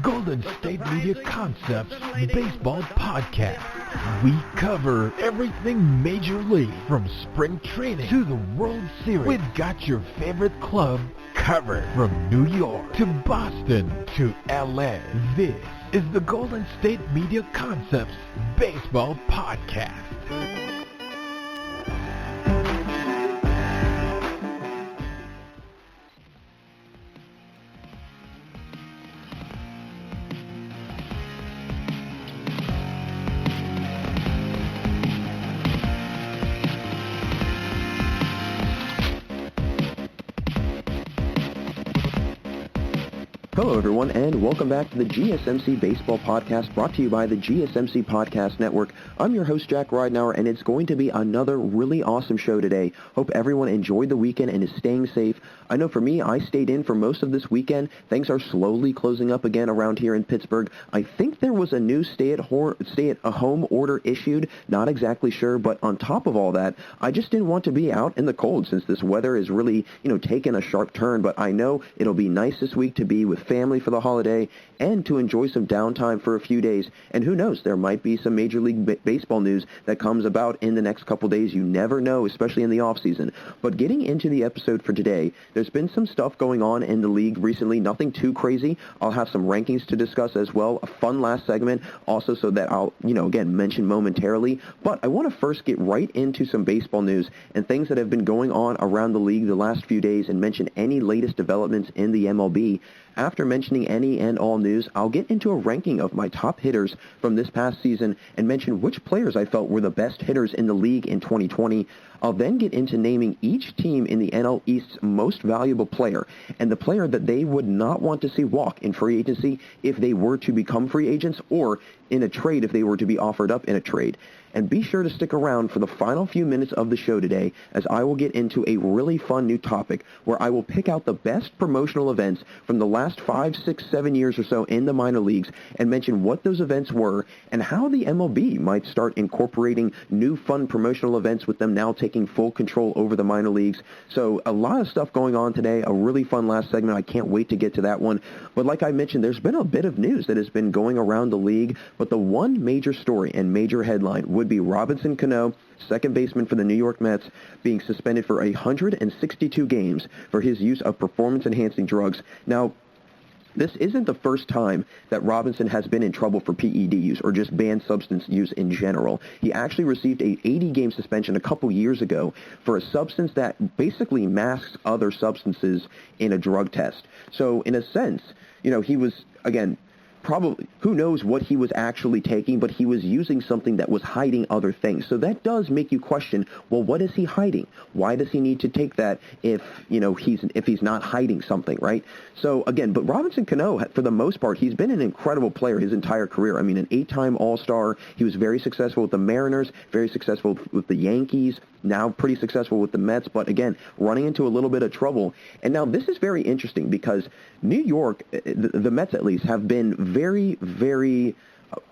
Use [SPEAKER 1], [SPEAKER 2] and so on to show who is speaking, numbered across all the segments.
[SPEAKER 1] Golden State Media Concepts Baseball Podcast. We cover everything Major League, from spring training to the World Series. We've got your favorite club covered, from New York to Boston to LA. This is the Golden State Media Concepts Baseball Podcast.
[SPEAKER 2] Hello everyone, and welcome back to the GSMC Baseball Podcast, brought to you by the GSMC Podcast Network. I'm your host, Jack Ridenauer, and it's going to be another really awesome show today. Hope everyone enjoyed the weekend and is staying safe. I know for me, I stayed in for most of this weekend. Things are slowly closing up again around here in Pittsburgh. I think there was a new stay-at-home order issued, not exactly sure, but on top of all that, I just didn't want to be out in the cold since this weather is really, taking a sharp turn, but I know it'll be nice this week to be with family for the holiday and to enjoy some downtime for a few days. And who knows, there might be some Major League Baseball news that comes about in the next couple days. You never know, especially in the off season. But getting into the episode for today, there's been some stuff going on in the league recently, nothing too crazy. I'll have some rankings to discuss as well, a fun last segment also, so that I'll, again, mention momentarily. But I want to first get right into some baseball news and things that have been going on around the league the last few days and mention any latest developments in the MLB. After mentioning any and all news, I'll get into a ranking of my top hitters from this past season and mention which players I felt were the best hitters in the league in 2020. I'll then get into naming each team in the NL East's most valuable player and the player that they would not want to see walk in free agency if they were to become free agents, or in a trade if they were to be offered up in a trade. And be sure to stick around for the final few minutes of the show today, as I will get into a really fun new topic where I will pick out the best promotional events from the last 5, 6, 7 years or so in the minor leagues and mention what those events were and how the MLB might start incorporating new fun promotional events with them now taking full control over the minor leagues. So a lot of stuff going on today, a really fun last segment. I can't wait to get to that one. But like I mentioned, there's been a bit of news that has been going around the league, but the one major story and major headline would be Robinson Cano, second baseman for the New York Mets, being suspended for 162 games for his use of performance-enhancing drugs. Now, this isn't the first time that Robinson has been in trouble for PED use or just banned substance use in general. He actually received a 80-game suspension a couple years ago for a substance that basically masks other substances in a drug test. So in a sense, he was, again, probably, who knows what he was actually taking, but he was using something that was hiding other things. So that does make you question, well, what is he hiding? Why does he need to take that if he's not hiding something, right? So again, but Robinson Cano, for the most part, he's been an incredible player his entire career. I mean, an 8-time All-Star. He was very successful with the Mariners, very successful with the Yankees, now pretty successful with the Mets, but again, running into a little bit of trouble. And now this is very interesting because New York, the Mets at least, have been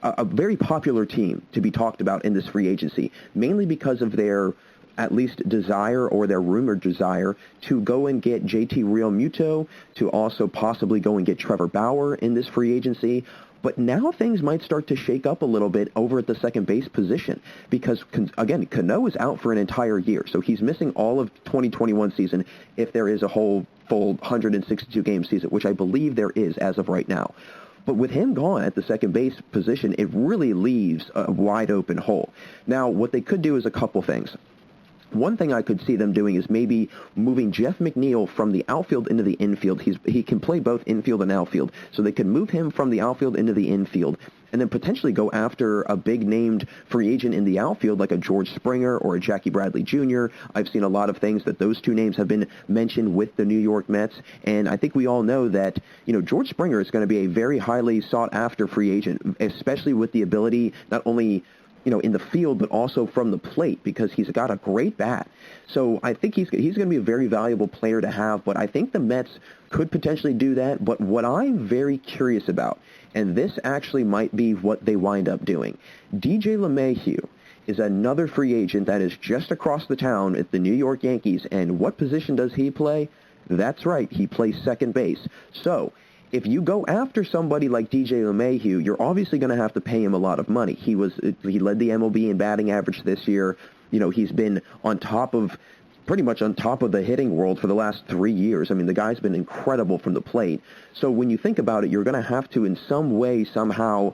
[SPEAKER 2] a very popular team to be talked about in this free agency, mainly because of their at least desire, or their rumored desire, to go and get JT Realmuto, to also possibly go and get Trevor Bauer in this free agency. But now things might start to shake up a little bit over at the second base position because, again, Cano is out for an entire year. So he's missing all of 2021 season if there is a whole full 162-game season, which I believe there is as of right now. But with him gone at the second base position, it really leaves a wide open hole. Now, what they could do is a couple things. One thing I could see them doing is maybe moving Jeff McNeil from the outfield into the infield. He can play both infield and outfield, so they could move him from the outfield into the infield and then potentially go after a big-named free agent in the outfield like a George Springer or a Jackie Bradley Jr. I've seen a lot of things that those two names have been mentioned with the New York Mets, and I think we all know that, George Springer is going to be a very highly sought-after free agent, especially with the ability not only in the field, but also from the plate, because he's got a great bat. So I think he's going to be a very valuable player to have, but I think the Mets could potentially do that. But what I'm very curious about, and this actually might be what they wind up doing, DJ LeMahieu is another free agent that is just across the town at the New York Yankees, and what position does he play? That's right, he plays second base. So if you go after somebody like DJ LeMahieu, you're obviously going to have to pay him a lot of money. He led the MLB in batting average this year. He's been pretty much on top of the hitting world for the last 3 years. I mean, the guy's been incredible from the plate. So when you think about it, you're going to have to, in some way, somehow,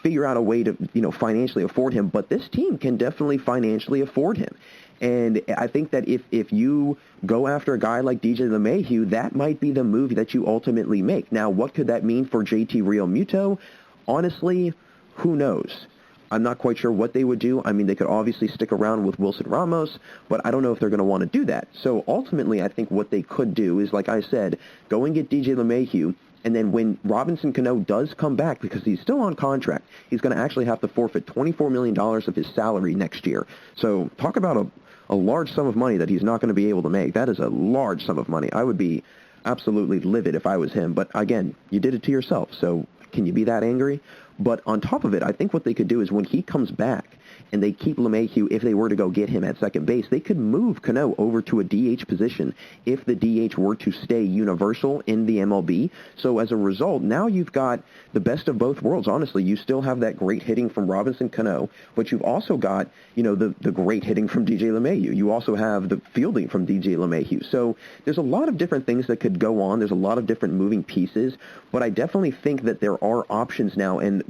[SPEAKER 2] figure out a way to, financially afford him. But this team can definitely financially afford him. And I think that if you go after a guy like DJ LeMahieu, that might be the move that you ultimately make. Now, what could that mean for JT Realmuto? Honestly, who knows? I'm not quite sure what they would do. I mean, they could obviously stick around with Wilson Ramos, but I don't know if they're going to want to do that. So ultimately, I think what they could do is, like I said, go and get DJ LeMahieu, and then when Robinson Cano does come back, because he's still on contract, he's going to actually have to forfeit $24 million of his salary next year. So talk about a large sum of money that he's not going to be able to make. That is a large sum of money. I would be absolutely livid if I was him. But again, you did it to yourself, so can you be that angry? But on top of it, I think what they could do is when he comes back and they keep LeMahieu, if they were to go get him at second base, they could move Cano over to a DH position if the DH were to stay universal in the MLB. So as a result, now you've got the best of both worlds. Honestly, you still have that great hitting from Robinson Cano, but you've also got, the great hitting from DJ LeMahieu. You also have the fielding from DJ LeMahieu. So there's a lot of different things that could go on. There's a lot of different moving pieces, but I definitely think that there are options now. And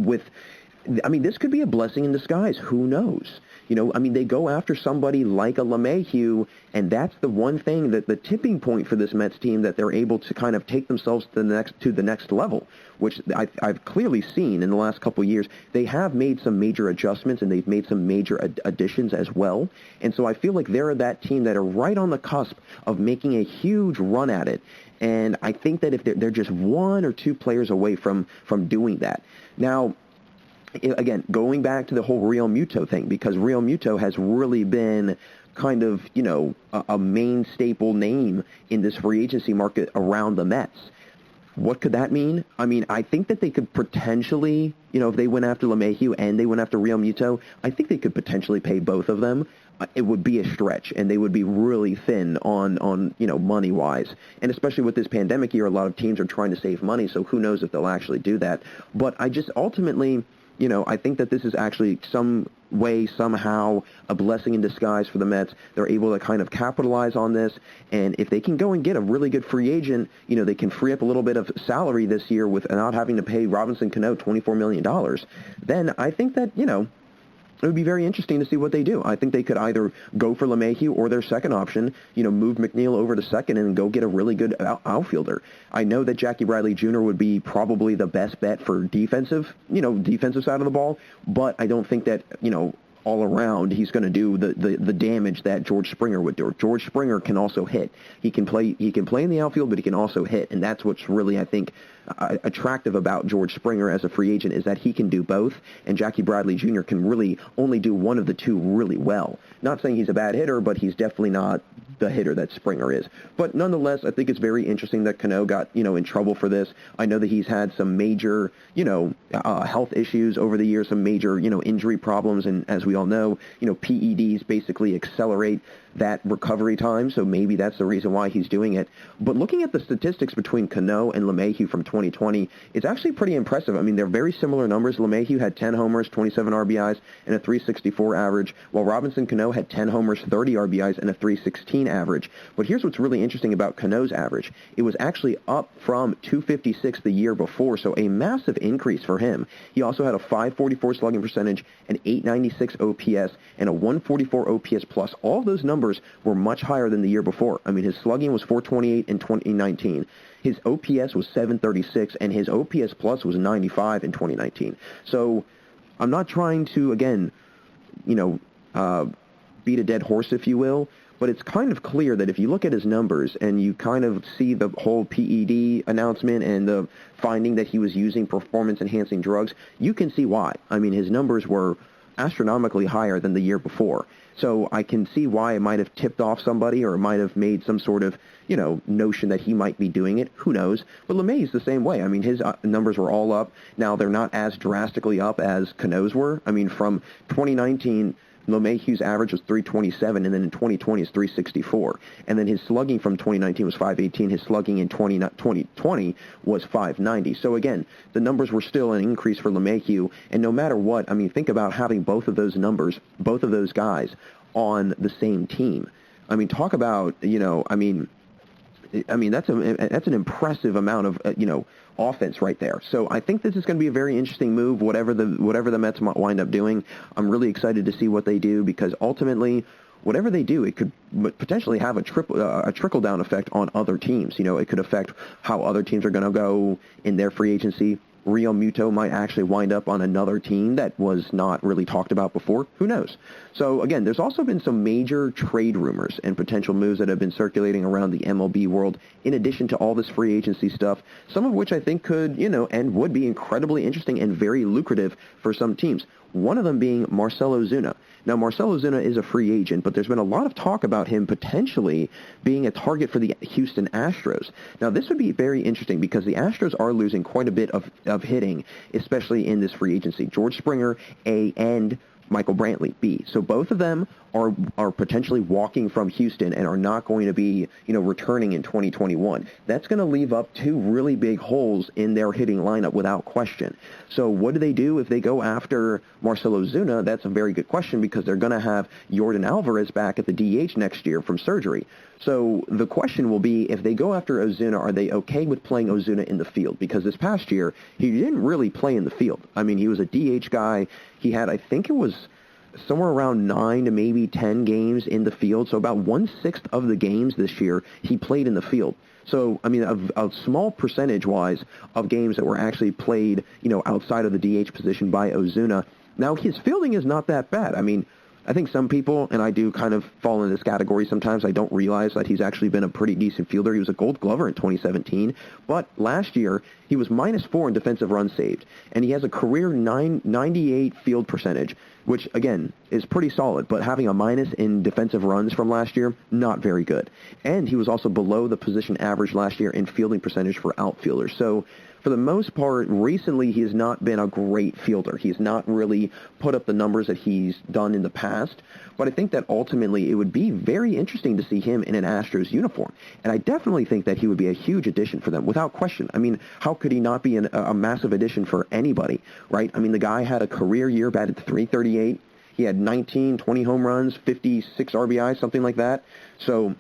[SPEAKER 2] this could be a blessing in disguise. Who knows? They go after somebody like a LeMahieu, and that's the one thing that the tipping point for this Mets team, that they're able to kind of take themselves to the next level, which I've clearly seen in the last couple of years. They have made some major adjustments, and they've made some major additions as well. And so I feel like they're that team that are right on the cusp of making a huge run at it. And I think that if they're just one or two players away from doing that. Now, again, going back to the whole Realmuto thing, because Realmuto has really been kind of, a main staple name in this free agency market around the Mets. What could that mean? I think that they could potentially, if they went after LeMahieu and they went after Realmuto, I think they could potentially pay both of them. It would be a stretch, and they would be really thin on money-wise. And especially with this pandemic year, a lot of teams are trying to save money, so who knows if they'll actually do that. But I just ultimately, I think that this is actually some way, somehow, a blessing in disguise for the Mets. They're able to kind of capitalize on this, and if they can go and get a really good free agent, they can free up a little bit of salary this year without having to pay Robinson Cano $24 million, then I think that, it would be very interesting to see what they do. I think they could either go for LeMahieu or their second option, move McNeil over to second and go get a really good outfielder. I know that Jackie Bradley Jr. would be probably the best bet for defensive side of the ball, but I don't think that, all around he's going to do the damage that George Springer would do. George Springer can also hit. He can play in the outfield, but he can also hit, and that's what's really, I think, attractive about George Springer as a free agent, is that he can do both, and Jackie Bradley Jr. can really only do one of the two really well. Not saying he's a bad hitter, but he's definitely not the hitter that Springer is. But nonetheless, I think it's very interesting that Cano got, in trouble for this. I know that he's had some major, health issues over the years, some major, injury problems, and as we all know, PEDs basically accelerate that recovery time, so maybe that's the reason why he's doing it. But looking at the statistics between Cano and LeMahieu from 2020, it's actually pretty impressive. They're very similar numbers. LeMahieu had 10 homers, 27 RBIs, and a 364 average, while Robinson Cano had 10 homers, 30 RBIs, and a 316 average. But here's what's really interesting about Cano's average. It was actually up from 256 the year before, so a massive increase for him. He also had a 544 slugging percentage, an 896 OPS, and a 144 OPS plus. All of those numbers were much higher than the year before. His slugging was 428 in 2019. His OPS was 736, and his OPS plus was 95 in 2019. So I'm not trying to, again, beat a dead horse, if you will, but it's kind of clear that if you look at his numbers and you kind of see the whole PED announcement and the finding that he was using performance-enhancing drugs, you can see why. His numbers were astronomically higher than the year before. So I can see why it might have tipped off somebody, or it might have made some sort of, notion that he might be doing it. Who knows? But LeMahieu's the same way. His numbers were all up. Now, they're not as drastically up as Cano's were. From 2019 LeMahieu's average was 327, and then in 2020 is 364. And then his slugging from 2019 was 518. His slugging in 2020 was 590. So again, the numbers were still an increase for LeMahieu. And no matter what, I mean, think about having both of those numbers, both of those guys on the same team. I mean, talk about, I mean that's an impressive amount of offense right there. So I think this is going to be a very interesting move. Whatever the Mets might wind up doing, I'm really excited to see what they do, because ultimately, whatever they do, it could potentially have a trickle down effect on other teams. It could affect how other teams are going to go in their free agency. Real Muto might actually wind up on another team that was not really talked about before. Who knows? So again, there's also been some major trade rumors and potential moves that have been circulating around the MLB world, in addition to all this free agency stuff, some of which I think could, and would be incredibly interesting and very lucrative for some teams. One of them being Marcell Ozuna. Now, Marcell Ozuna is a free agent, but there's been a lot of talk about him potentially being a target for the Houston Astros. Now, this would be very interesting because the Astros are losing quite a bit of hitting, especially in this free agency. George Springer, A, and Michael Brantley, B. So both of them are potentially walking from Houston and are not going to be, returning in 2021. That's going to leave up two really big holes in their hitting lineup without question. So what do they do if they go after Marcell Ozuna? That's a very good question, because they're going to have Yordan Alvarez back at the DH next year from surgery. So the question will be, if they go after Ozuna, are they okay with playing Ozuna in the field? Because this past year, he didn't really play in the field. I mean, he was a DH guy. He had, I think it was somewhere around 9 to maybe 10 games in the field. So about 1/6 of the games this year he played in the field. So, I mean, a small percentage-wise of games that were actually played, outside of the DH position by Ozuna. Now, his fielding is not that bad. I mean, I think some people, and I do kind of fall in this category sometimes, I don't realize that he's actually been a pretty decent fielder. He was a Gold Glover in 2017, but last year he was -4 in defensive runs saved, and he has a career 98 field percentage, which, again, is pretty solid, but having a minus in defensive runs from last year, not very good. And he was also below the position average last year in fielding percentage for outfielders. So for the most part, recently he has not been a great fielder. He's not really put up the numbers that he's done in the past. But I think that ultimately it would be very interesting to see him in an Astros uniform. And I definitely think that he would be a huge addition for them, without question. I mean, how could he not be a massive addition for anybody, right? I mean, the guy had a career year, batted .338. He had 20 home runs, 56 RBIs, something like that. So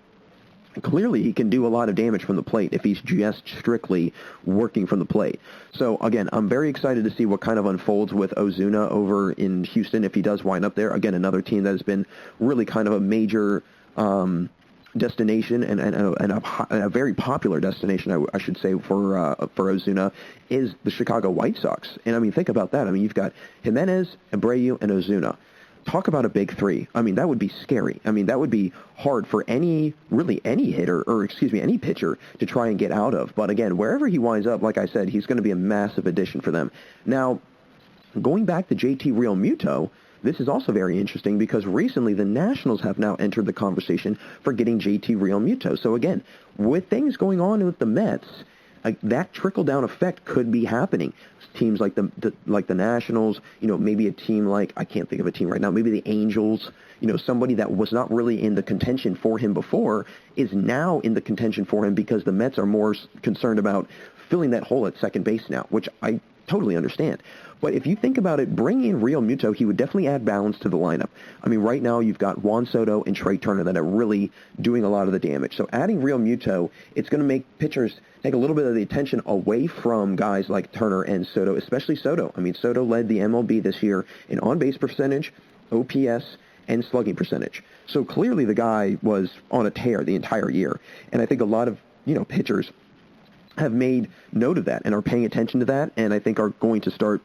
[SPEAKER 2] clearly he can do a lot of damage from the plate if he's just strictly working from the plate. So again, I'm very excited to see what kind of unfolds with Ozuna over in Houston if he does wind up there. Again, another team that has been really kind of a major destination and a very popular destination, I should say, for Ozuna is the Chicago White Sox. And I mean, think about that. I mean, you've got Jimenez, Abreu, and Ozuna. Talk about a big three. I mean, that would be scary. I mean, that would be hard for any hitter, or any pitcher to try and get out of. But again, wherever he winds up, like I said, he's going to be a massive addition for them. Now, going back to JT Realmuto, this is also very interesting because recently the Nationals have now entered the conversation for getting JT Realmuto. So again, with things going on with the Mets, that trickle-down effect could be happening. Teams like the Nationals, maybe a team like, I can't think of a team right now, maybe the Angels, somebody that was not really in the contention for him before is now in the contention for him because the Mets are more concerned about filling that hole at second base now, which I totally understand. But if you think about it, bringing in Realmuto, he would definitely add balance to the lineup. I mean, right now you've got Juan Soto and Trey Turner that are really doing a lot of the damage. So adding Realmuto, it's going to make pitchers take a little bit of the attention away from guys like Turner and Soto, especially Soto. I mean, Soto led the MLB this year in on-base percentage, OPS, and slugging percentage. So clearly the guy was on a tear the entire year. And I think a lot of, pitchers have made note of that and are paying attention to that, and I think are going to start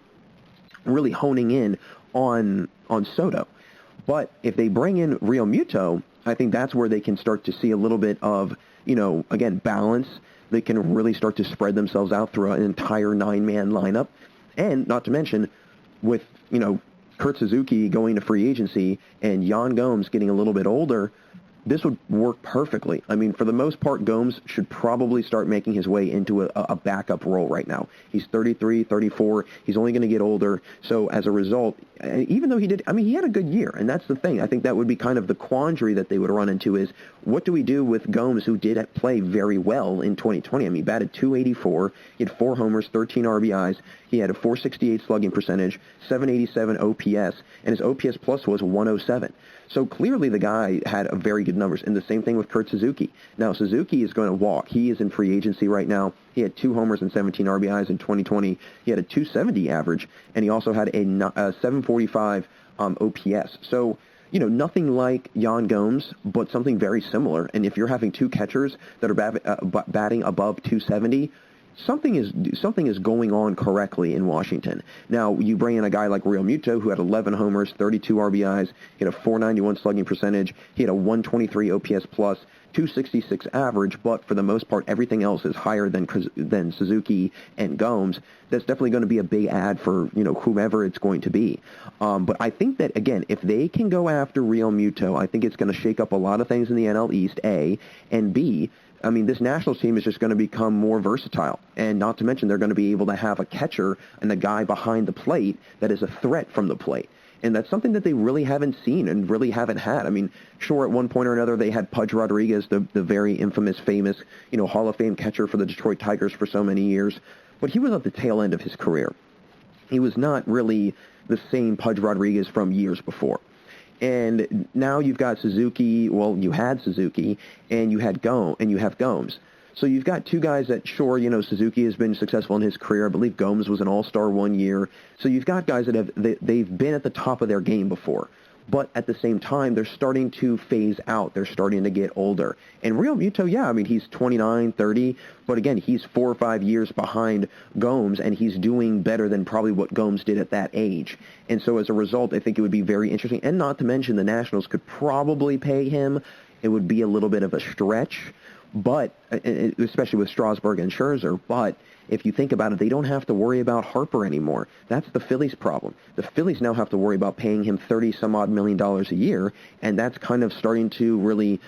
[SPEAKER 2] really honing in on Soto. But if they bring in Realmuto, I think that's where they can start to see a little bit of, again, balance. They can really start to spread themselves out through an entire 9-man lineup. And not to mention, with, Kurt Suzuki going to free agency and Yan Gomes getting a little bit older, this would work perfectly. I mean, for the most part, Gomes should probably start making his way into a backup role right now. He's 33, 34. He's only going to get older. So as a result, even though he had a good year, and that's the thing. I think that would be kind of the quandary that they would run into is, what do we do with Gomes, who did play very well in 2020? I mean, he batted .284. He had 4 homers, 13 RBIs. He had a .468 slugging percentage, .787 OPS, and his OPS plus was 107. So clearly the guy had a very good numbers. And the same thing with Kurt Suzuki. Now, Suzuki is going to walk. He is in free agency right now. He had 2 homers and 17 RBIs in 2020. He had a .270 average, and he also had a .745 OPS. So, nothing like Yan Gomes, but something very similar. And if you're having 2 catchers that are batting above .270, something is going on correctly in Washington. Now, you bring in a guy like Real Muto, who had 11 homers, 32 RBIs, he had a .491 slugging percentage, he had a .123 OPS plus, .266 average, but for the most part, everything else is higher than Suzuki and Gomes. That's definitely going to be a big add for, whomever it's going to be. But I think that, again, if they can go after Real Muto, I think it's going to shake up a lot of things in the NL East, A, and B, I mean, this Nationals team is just going to become more versatile. And not to mention, they're going to be able to have a catcher and a guy behind the plate that is a threat from the plate. And that's something that they really haven't seen and really haven't had. I mean, sure, at one point or another, they had Pudge Rodriguez, the very infamous, famous, Hall of Fame catcher for the Detroit Tigers for so many years. But he was at the tail end of his career. He was not really the same Pudge Rodriguez from years before. And now you've got Suzuki. Well, you had Suzuki, and you have Gomes. So you've got 2 guys that, sure, Suzuki has been successful in his career. I believe Gomes was an all-star one year. So you've got guys that they've been at the top of their game before. But at the same time, they're starting to phase out. They're starting to get older. And Real Muto, yeah, I mean, he's 29, 30. But again, he's 4 or 5 years behind Gomes, and he's doing better than probably what Gomes did at that age. And so as a result, I think it would be very interesting. And not to mention, the Nationals could probably pay him. It would be a little bit of a stretch, but especially with Strasburg and Scherzer. But if you think about it, they don't have to worry about Harper anymore. That's the Phillies' problem. The Phillies now have to worry about paying him $30-some-odd million a year, and that's kind of starting to really,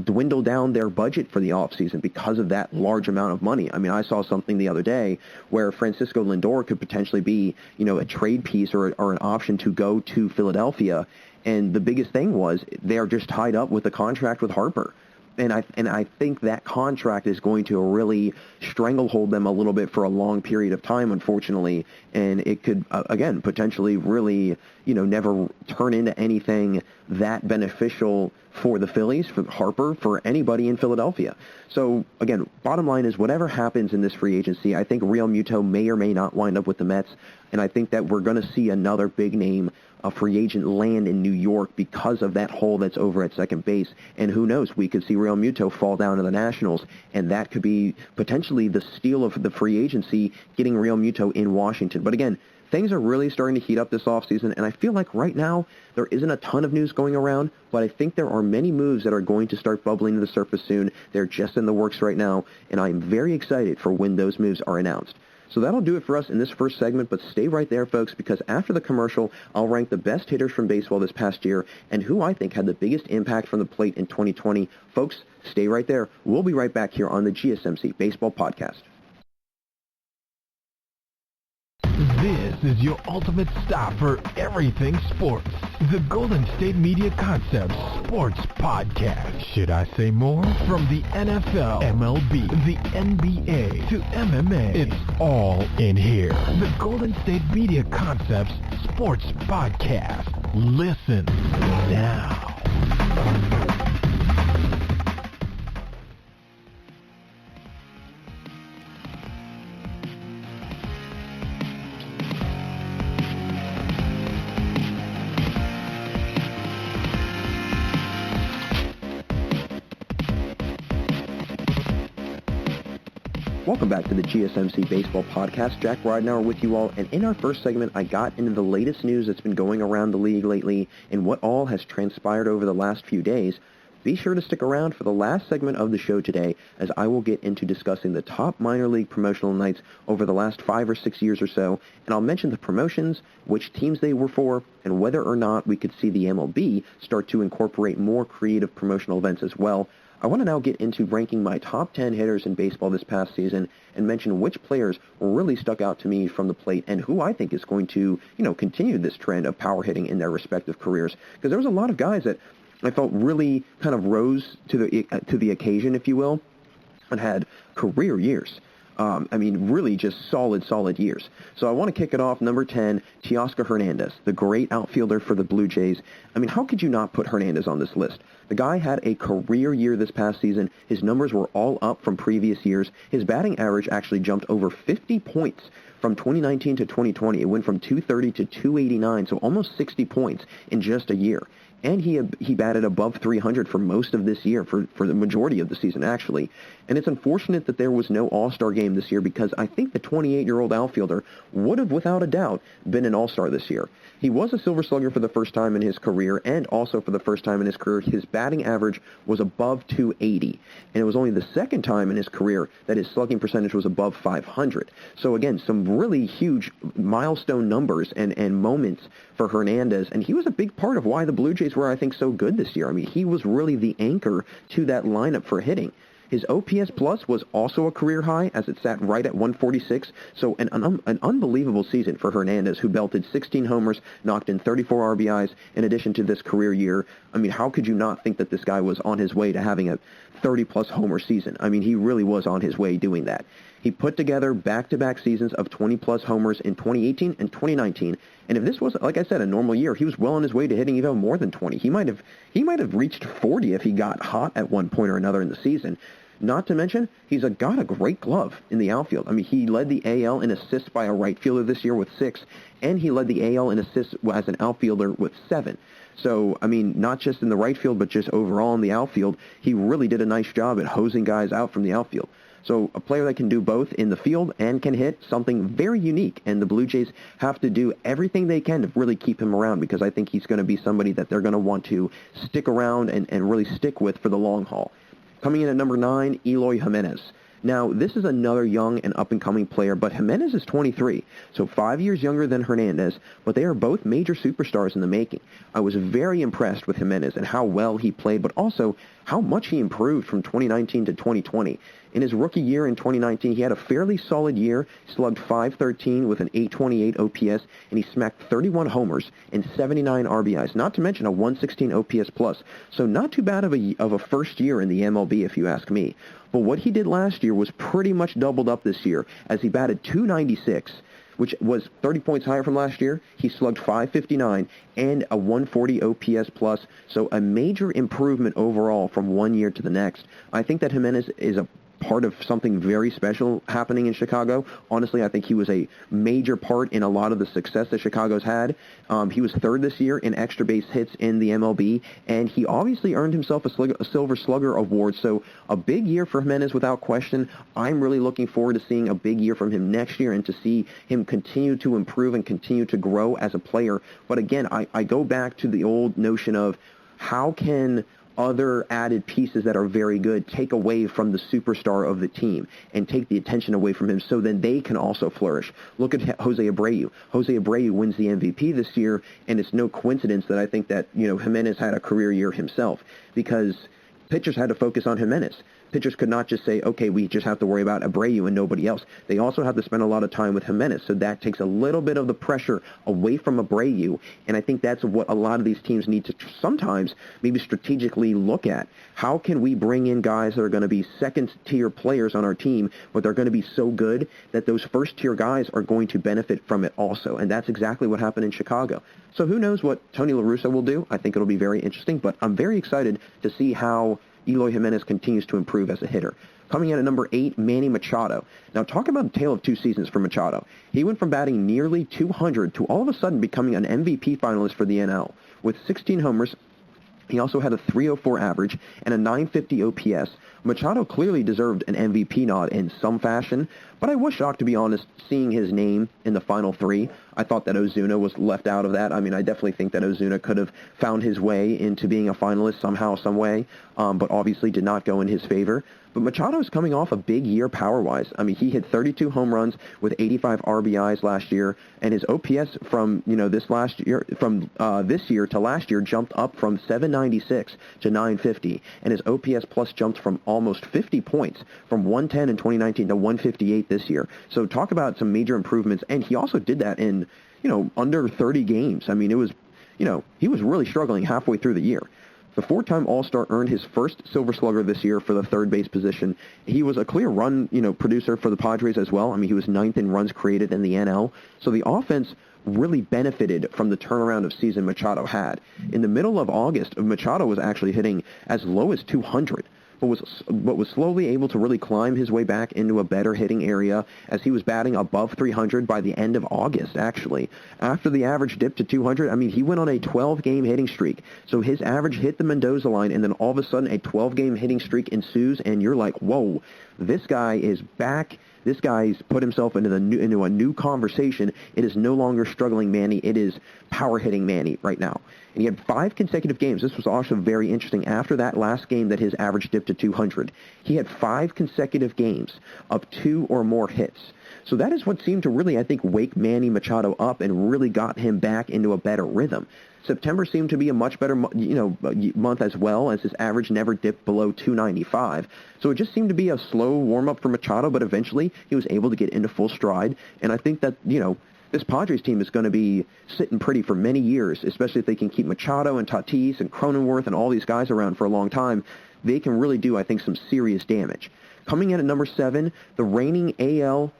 [SPEAKER 2] dwindle down their budget for the offseason because of that large amount of money. I mean, I saw something the other day where Francisco Lindor could potentially be, a trade piece or an option to go to Philadelphia, and the biggest thing was they're just tied up with a contract with Harper. And I think that contract is going to really stranglehold them a little bit for a long period of time, unfortunately. And it could, again, potentially really, never turn into anything that beneficial for the Phillies, for Harper, for anybody in Philadelphia. So, again, bottom line is whatever happens in this free agency, I think Real Muto may or may not wind up with the Mets. And I think that we're going to see another big name, a free agent, land in New York because of that hole that's over at second base. And who knows, we could see Real Muto fall down to the Nationals, and that could be potentially the steal of the free agency, getting Real Muto in Washington. But again, things are really starting to heat up this offseason, and I feel like right now there isn't a ton of news going around, but I think there are many moves that are going to start bubbling to the surface soon. They're just in the works right now, and I'm very excited for when those moves are announced. So that'll do it for us in this first segment, but stay right there, folks, because after the commercial, I'll rank the best hitters from baseball this past year and who I think had the biggest impact from the plate in 2020. Folks, stay right there. We'll be right back here on the GSMC Baseball Podcast.
[SPEAKER 1] This is your ultimate stop for everything sports. The Golden State Media Concepts Sports Podcast. Should I say more? From the NFL, MLB, the NBA, to MMA, it's all in here. The Golden State Media Concepts Sports Podcast. Listen now.
[SPEAKER 2] Welcome back to the GSMC Baseball Podcast. Jack Ridenour with you all, and in our first segment, I got into the latest news that's been going around the league lately and what all has transpired over the last few days. be sure to stick around for the last segment of the show today, as I will get into discussing the top minor league promotional nights over the last 5 or 6 years or so, and I'll mention the promotions, which teams they were for, and whether or not we could see the MLB start to incorporate more creative promotional events as well. I want to now get into ranking my top 10 hitters in baseball this past season and mention which players really stuck out to me from the plate and who I think is going to, continue this trend of power hitting in their respective careers. Because there was a lot of guys that I felt really kind of rose to the occasion, if you will, and had career years. Really just solid years. So I want to kick it off. Number 10, Teoscar Hernandez, the great outfielder for the Blue Jays. How could you not put Hernandez on this list? The guy had a career year this past season. His numbers were all up from previous years. His batting average actually jumped over 50 points from 2019 to 2020. It went from 230 to 289, so almost 60 points in just a year. And he batted above 300 for most of this year, for the majority of the season, actually. And it's unfortunate that there was no All-Star game this year, because I think the 28-year-old outfielder would have, without a doubt, been an All-Star this year. He was a Silver Slugger for the first time in his career, and also for the first time in his career, his batting average was above 280. And it was only the second time in his career that his slugging percentage was above 500. So again, some really huge milestone numbers and moments for Hernandez, and he was a big part of why the Blue Jays were, I think, so good this year. He was really the anchor to that lineup for hitting. His OPS plus was also a career high, as it sat right at 146. So an unbelievable season for Hernandez, who belted 16 homers, knocked in 34 RBIs in addition to this career year. How could you not think that this guy was on his way to having a 30-plus homer season? He really was on his way doing that. He put together back-to-back seasons of 20-plus homers in 2018 and 2019. And if this was, like I said, a normal year, he was well on his way to hitting even more than 20. He might have reached 40 if he got hot at one point or another in the season. Not to mention, he's got a great glove in the outfield. He led the AL in assists by a right fielder this year with 6, and he led the AL in assists as an outfielder with 7. So, not just in the right field, but just overall in the outfield, he really did a nice job at hosing guys out from the outfield. So a player that can do both in the field and can hit, something very unique, and the Blue Jays have to do everything they can to really keep him around, because I think he's going to be somebody that they're going to want to stick around and really stick with for the long haul. Coming in at number 9, Eloy Jimenez. Now, this is another young and up-and-coming player, but Jimenez is 23, so 5 years younger than Hernandez, but they are both major superstars in the making. I was very impressed with Jimenez and how well he played, but also how much he improved from 2019 to 2020. In his rookie year in 2019, he had a fairly solid year, slugged .513 with an .828 OPS, and he smacked 31 homers and 79 RBIs, not to mention a 116 OPS plus. So not too bad of a first year in the MLB, if you ask me. But what he did last year was pretty much doubled up this year, as he batted .296, which was 30 points higher from last year. He slugged .559 and a 140 OPS plus, so a major improvement overall from one year to the next. I think that Jimenez is a part of something very special happening in Chicago. Honestly, I think he was a major part in a lot of the success that Chicago's had. He was third this year in extra base hits in the MLB, and he obviously earned himself a Silver Slugger award. So a big year for Jimenez without question. I'm really looking forward to seeing a big year from him next year and to see him continue to improve and continue to grow as a player. But again, I go back to the old notion of how can other added pieces that are very good take away from the superstar of the team and take the attention away from him, so then they can also flourish. Look at Jose Abreu. Jose Abreu wins the MVP this year, and it's no coincidence that I think that Jimenez had a career year himself, because pitchers had to focus on Jimenez. Pitchers could not just say, okay, we just have to worry about Abreu and nobody else. They also have to spend a lot of time with Jimenez, so that takes a little bit of the pressure away from Abreu, and I think that's what a lot of these teams need to sometimes maybe strategically look at. How can we bring in guys that are going to be second-tier players on our team, but they're going to be so good that those first-tier guys are going to benefit from it also, and that's exactly what happened in Chicago. So who knows what Tony La Russa will do? I think it'll be very interesting, but I'm very excited to see how Eloy Jimenez continues to improve as a hitter. Coming in at number 8, Manny Machado. Now, talk about a tale of two seasons for Machado. He went from batting nearly 200 to all of a sudden becoming an MVP finalist for the NL. With 16 homers, he also had a .304 average and a .950 OPS, Machado clearly deserved an MVP nod in some fashion, but I was shocked, to be honest, seeing his name in the final three. I thought that Ozuna was left out of that. I mean, I definitely think that Ozuna could have found his way into being a finalist somehow, some way, but obviously did not go in his favor. But Machado is coming off a big year power-wise. I mean, he hit 32 home runs with 85 RBIs last year, and his OPS from this year to last year jumped up from 796 to 950, and his OPS plus jumped from almost 50 points from 110 in 2019 to 158 this year. So talk about some major improvements, and he also did that in under 30 games. I mean, it was he was really struggling halfway through the year. The four-time All-Star earned his first Silver Slugger this year for the third base position. He was a clear run, producer for the Padres as well. I mean, he was ninth in runs created in the NL. So the offense really benefited from the turnaround of season Machado had. In the middle of August, Machado was actually hitting as low as 200. But was slowly able to really climb his way back into a better hitting area as he was batting above 300 by the end of August, actually. After the average dipped to 200, I mean, he went on a 12-game hitting streak. So his average hit the Mendoza line, and then all of a sudden a 12-game hitting streak ensues, and you're like, whoa, this guy is back. This guy's put himself into a new conversation. It is no longer struggling Manny. It is power hitting Manny right now. And he had 5 consecutive games. This was also very interesting. After that last game that his average dipped to 200, he had 5 consecutive games of 2 or more hits. So that is what seemed to really, I think, wake Manny Machado up and really got him back into a better rhythm. September seemed to be a much better month as well, as his average never dipped below 295. So it just seemed to be a slow warm-up for Machado, but eventually he was able to get into full stride. And I think that, this Padres team is going to be sitting pretty for many years, especially if they can keep Machado and Tatis and Cronenworth and all these guys around for a long time. They can really do, I think, some serious damage. Coming in at number 7, the reigning AL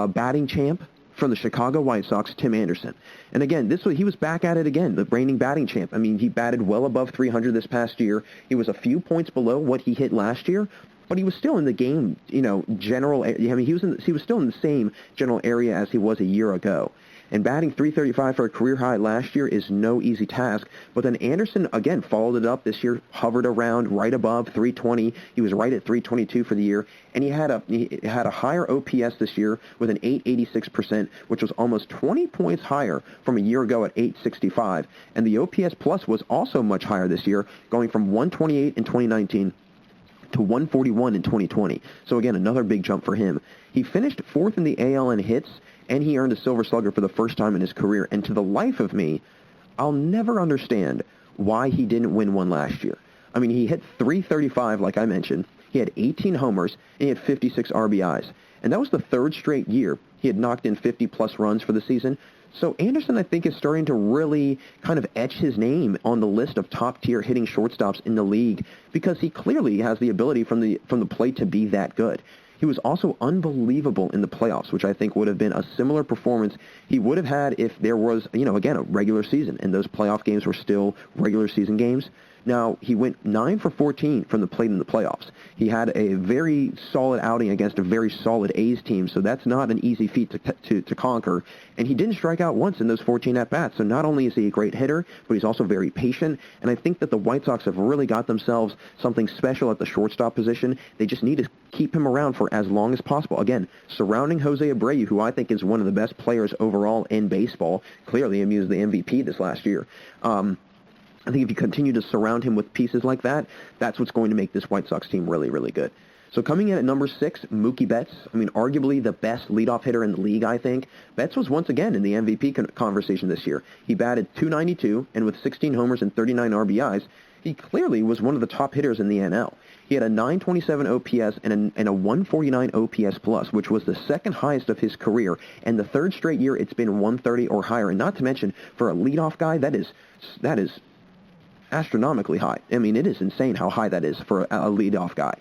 [SPEAKER 2] batting champ from the Chicago White Sox, Tim Anderson. And again, he was back at it again, the reigning batting champ. I mean, he batted well above 300 this past year. He was a few points below what he hit last year, but he was still in the game, general. I mean, he was still in the same general area as he was a year ago. And batting .335 for a career high last year is no easy task. But then Anderson, again, followed it up this year, hovered around right above 320. He was right at 322 for the year. And he had a higher OPS this year with an 886%, which was almost 20 points higher from a year ago at 865. And the OPS plus was also much higher this year, going from 128 in 2019 to 141 in 2020. So again, another big jump for him. He finished 4th in the AL in hits, and he earned a Silver Slugger for the first time in his career. And to the life of me, I'll never understand why he didn't win one last year. I mean, he hit .335, like I mentioned. He had 18 homers, and he had 56 RBIs. And that was the 3rd straight year he had knocked in 50-plus runs for the season. So Anderson, I think, is starting to really kind of etch his name on the list of top-tier hitting shortstops in the league because he clearly has the ability from the plate to be that good. He was also unbelievable in the playoffs, which I think would have been a similar performance he would have had if there was, again, a regular season, and those playoff games were still regular season games. Now, he went 9 for 14 from the plate in the playoffs. He had a very solid outing against a very solid A's team, so that's not an easy feat to conquer. And he didn't strike out once in those 14 at-bats. So not only is he a great hitter, but he's also very patient. And I think that the White Sox have really got themselves something special at the shortstop position. They just need to keep him around for as long as possible. Again, surrounding Jose Abreu, who I think is one of the best players overall in baseball. Clearly, he was the MVP this last year. I think if you continue to surround him with pieces like that, that's what's going to make this White Sox team really, really good. So coming in at number 6, Mookie Betts. I mean, arguably the best leadoff hitter in the league, I think. Betts was once again in the MVP conversation this year. He batted .292, and with 16 homers and 39 RBIs, he clearly was one of the top hitters in the NL. He had a .927 OPS and a .149 OPS plus, which was the second highest of his career, and the 3rd straight year it's been .130 or higher. And not to mention, for a leadoff guy, that is astronomically high. I mean, it is insane how high that is for a leadoff guy.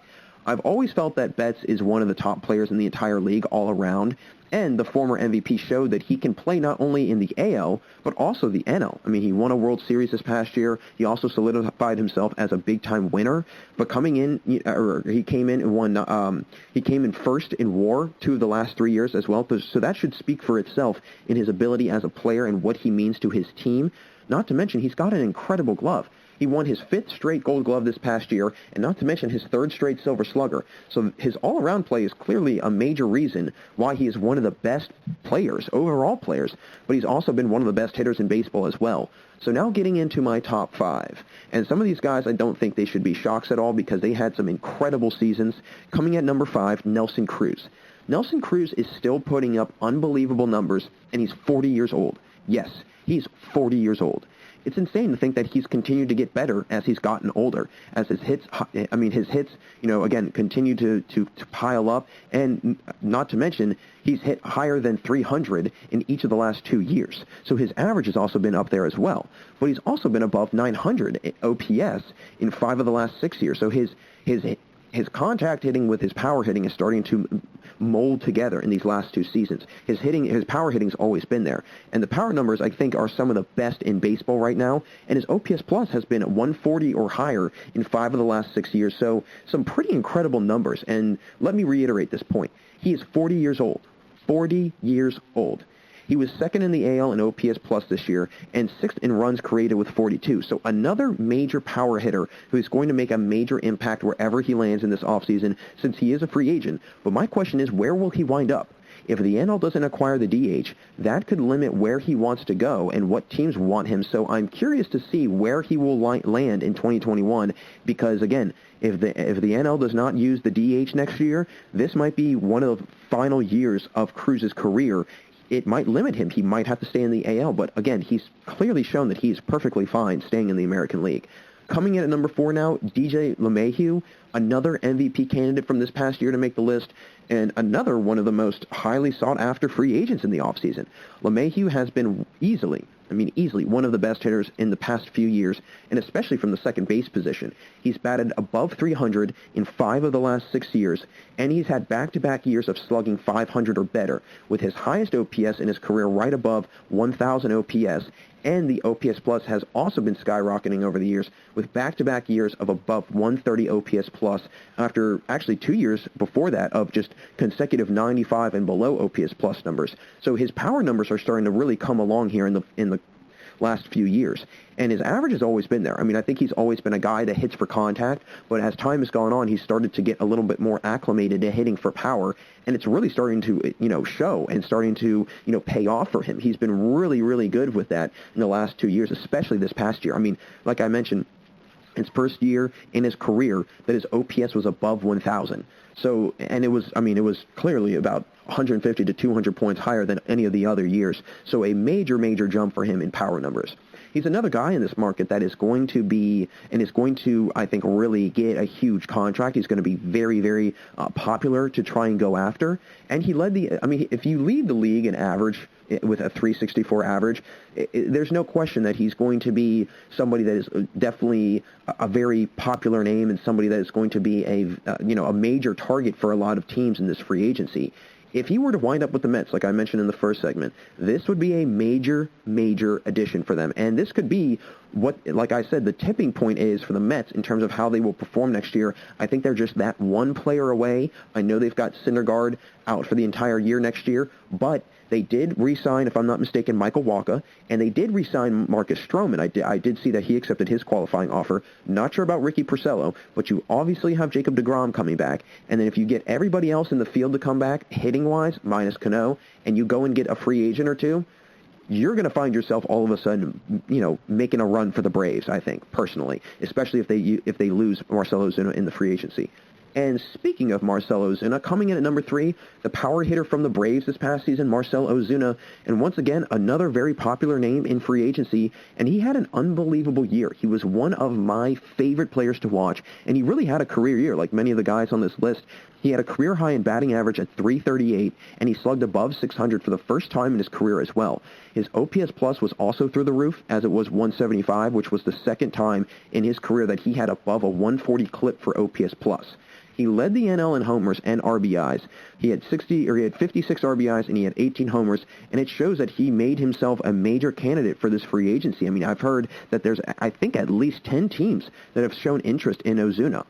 [SPEAKER 2] I've always felt that Betts is one of the top players in the entire league all around, and the former MVP showed that he can play not only in the AL, but also the NL. I mean, he won a World Series this past year. He also solidified himself as a big-time winner, but he came in first in WAR 2 of the last 3 years as well, so that should speak for itself in his ability as a player and what he means to his team. Not to mention, he's got an incredible glove. He won his 5th straight Gold Glove this past year, and not to mention his 3rd straight Silver Slugger. So his all-around play is clearly a major reason why he is one of the best players, overall players, but he's also been one of the best hitters in baseball as well. So now getting into my top 5. And some of these guys, I don't think they should be shocks at all because they had some incredible seasons. Coming at number 5, Nelson Cruz. Nelson Cruz is still putting up unbelievable numbers, and he's 40 years old. Yes, he's 40 years old. It's insane to think that he's continued to get better as he's gotten older, as his hits, again, continue to pile up, and not to mention, he's hit higher than 300 in each of the last 2 years. So his average has also been up there as well. But he's also been above 900 OPS in 5 of the last 6 years. So his contact hitting with his power hitting is starting to mold together in these last 2 seasons. His power hitting's always been there. And the power numbers, I think, are some of the best in baseball right now. And his OPS plus has been 140 or higher in 5 of the last 6 years. So some pretty incredible numbers. And let me reiterate this point. He is 40 years old. 40 years old. He was 2nd in the AL in OPS plus this year and 6th in runs created with 42. So another major power hitter who is going to make a major impact wherever he lands in this offseason since he is a free agent. But my question is, where will he wind up? If the NL doesn't acquire the DH, that could limit where he wants to go and what teams want him. So I'm curious to see where he will land in 2021 because, again, if the NL does not use the DH next year, this might be one of the final years of Cruz's career. It might limit him. He might have to stay in the AL, but again, he's clearly shown that he's perfectly fine staying in the American League. Coming in at number 4 now, DJ LeMahieu, another MVP candidate from this past year to make the list, and another one of the most highly sought-after free agents in the offseason. LeMahieu has been easily one of the best hitters in the past few years, and especially from the second base position. He's batted above 300 in 5 of the last 6 years, and he's had back-to-back years of slugging 500 or better, with his highest OPS in his career right above 1,000 OPS, and the OPS Plus has also been skyrocketing over the years with back-to-back years of above 130 OPS Plus after actually 2 years before that of just consecutive 95 and below OPS Plus numbers. So his power numbers are starting to really come along here in the last few years. And his average has always been there. I mean, I think he's always been a guy that hits for contact, but as time has gone on, he's started to get a little bit more acclimated to hitting for power, and it's really starting to, show and starting to, pay off for him. He's been really, really good with that in the last 2 years, especially this past year. I mean, like I mentioned, his first year in his career that his OPS was above 1,000. So, and it was clearly about 150 to 200 points higher than any of the other years. So a major, major jump for him in power numbers. He's another guy in this market that is going to be, and is going to, I think, really get a huge contract. He's going to be very, very popular to try and go after. And he led if you lead the league in average with a 364 average, there's no question that he's going to be somebody that is definitely a very popular name and somebody that is going to be a major target for a lot of teams in this free agency. If he were to wind up with the Mets, like I mentioned in the first segment, this would be a major, major addition for them. And this could be what, like I said, the tipping point is for the Mets in terms of how they will perform next year. I think they're just that one player away. I know they've got Syndergaard out for the entire year next year, but they did re-sign, if I'm not mistaken, Michael Wacha, and they did re-sign Marcus Stroman. I did see that he accepted his qualifying offer. Not sure about Ricky Porcello, but you obviously have Jacob deGrom coming back. And then if you get everybody else in the field to come back, hitting-wise, minus Cano, and you go and get a free agent or two, you're going to find yourself all of a sudden, making a run for the Braves, I think, personally, especially if they lose Marcell Ozuna in the free agency. And speaking of Marcell Ozuna, coming in at number 3, the power hitter from the Braves this past season, Marcell Ozuna, and once again, another very popular name in free agency, and he had an unbelievable year. He was one of my favorite players to watch, and he really had a career year, like many of the guys on this list. He had a career high in batting average at .338, and he slugged above 600 for the first time in his career as well. His OPS Plus was also through the roof, as it was 175, which was the second time in his career that he had above a 140 clip for OPS Plus. He led the NL in homers and RBIs. He had 56 RBIs and he had 18 homers, and it shows that he made himself a major candidate for this free agency. I mean, I've heard that there's, I think, at least 10 teams that have shown interest in Ozuna.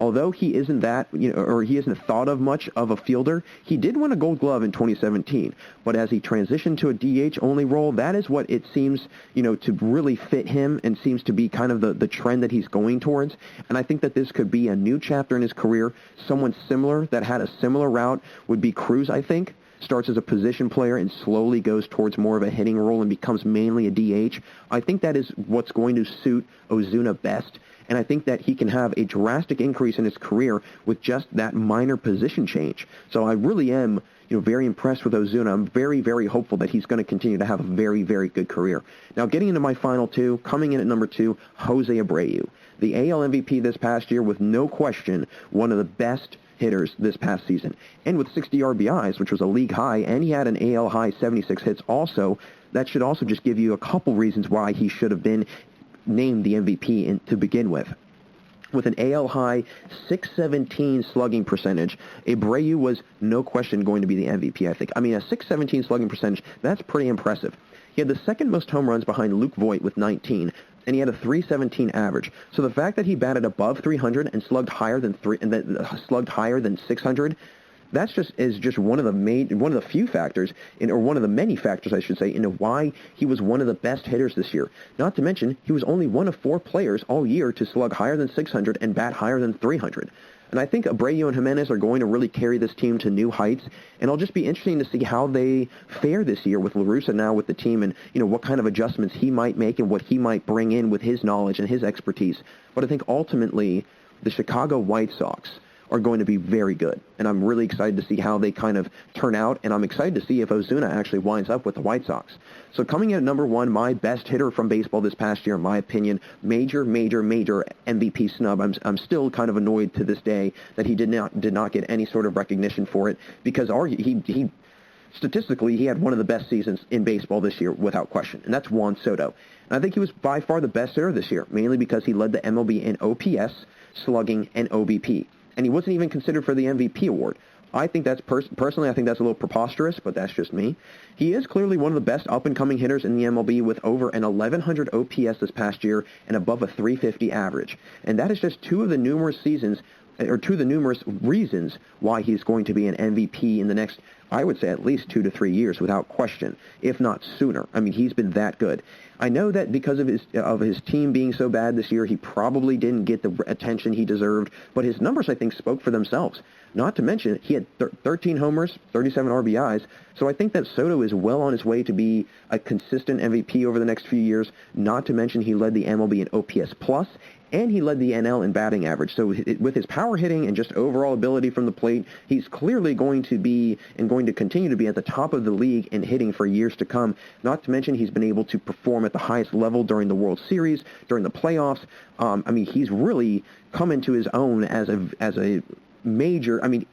[SPEAKER 2] although he isn't that, or he isn't thought of much of a fielder, he did win a Gold Glove in 2017. But as he transitioned to a DH-only role, that is what it seems, to really fit him and seems to be kind of the trend that he's going towards. And I think that this could be a new chapter in his career. Someone similar that had a similar route would be Cruz, I think. Starts as a position player and slowly goes towards more of a hitting role and becomes mainly a DH. I think that is what's going to suit Ozuna best, and I think that he can have a drastic increase in his career with just that minor position change. So I really am very impressed with Ozuna. I'm very, very hopeful that he's going to continue to have a very, very good career. Now, getting into my final two, coming in at number 2, Jose Abreu. The AL MVP this past year, with no question, one of the best hitters this past season. And with 60 RBIs, which was a league high, and he had an AL high 76 hits also, that should also just give you a couple reasons why he should have been named the MVP to begin with. With an AL high 617 slugging percentage, Abreu was no question going to be the MVP, I think. I mean, a 617 slugging percentage, that's pretty impressive. He had the second most home runs behind Luke Voit with 19, and he had a 317 average. So the fact that he batted above 300 and slugged higher than 600, that's just one of the few factors, or one of the many factors, I should say, into why he was one of the best hitters this year. Not to mention, he was only one of 4 players all year to slug higher than 600 and bat higher than 300. And I think Abreu and Jimenez are going to really carry this team to new heights, and it'll just be interesting to see how they fare this year with La Russa now with the team, and what kind of adjustments he might make and what he might bring in with his knowledge and his expertise. But I think ultimately the Chicago White Sox are going to be very good, and I'm really excited to see how they kind of turn out, and I'm excited to see if Ozuna actually winds up with the White Sox. So coming in at number 1, my best hitter from baseball this past year, in my opinion, major MVP snub. I'm still kind of annoyed to this day that he did not get any sort of recognition for it, because he statistically, he had one of the best seasons in baseball this year without question, and that's Juan Soto. And I think he was by far the best hitter this year, mainly because he led the MLB in OPS, slugging, and OBP. And he wasn't even considered for the MVP award. I think that's personally, I think that's a little preposterous, but that's just me. He is clearly one of the best up-and-coming hitters in the MLB with over an 1,100 OPS this past year and above a 350 average. And that is just two of the numerous reasons why he's going to be an MVP in the next, I would say, at least 2 to 3 years without question, if not sooner. I mean, he's been that good. I know that because of his team being so bad this year, he probably didn't get the attention he deserved, but his numbers, I think, spoke for themselves. Not to mention, he had 13 homers, 37 RBIs, so I think that Soto is well on his way to be a consistent MVP over the next few years. Not to mention, he led the MLB in OPS+, and he led the NL in batting average. So with his power hitting and just overall ability from the plate, he's clearly going to be and going to continue to be at the top of the league in hitting for years to come. Not to mention, he's been able to perform at the highest level during the World Series, during the playoffs. I mean, he's really come into his own as a major. I mean,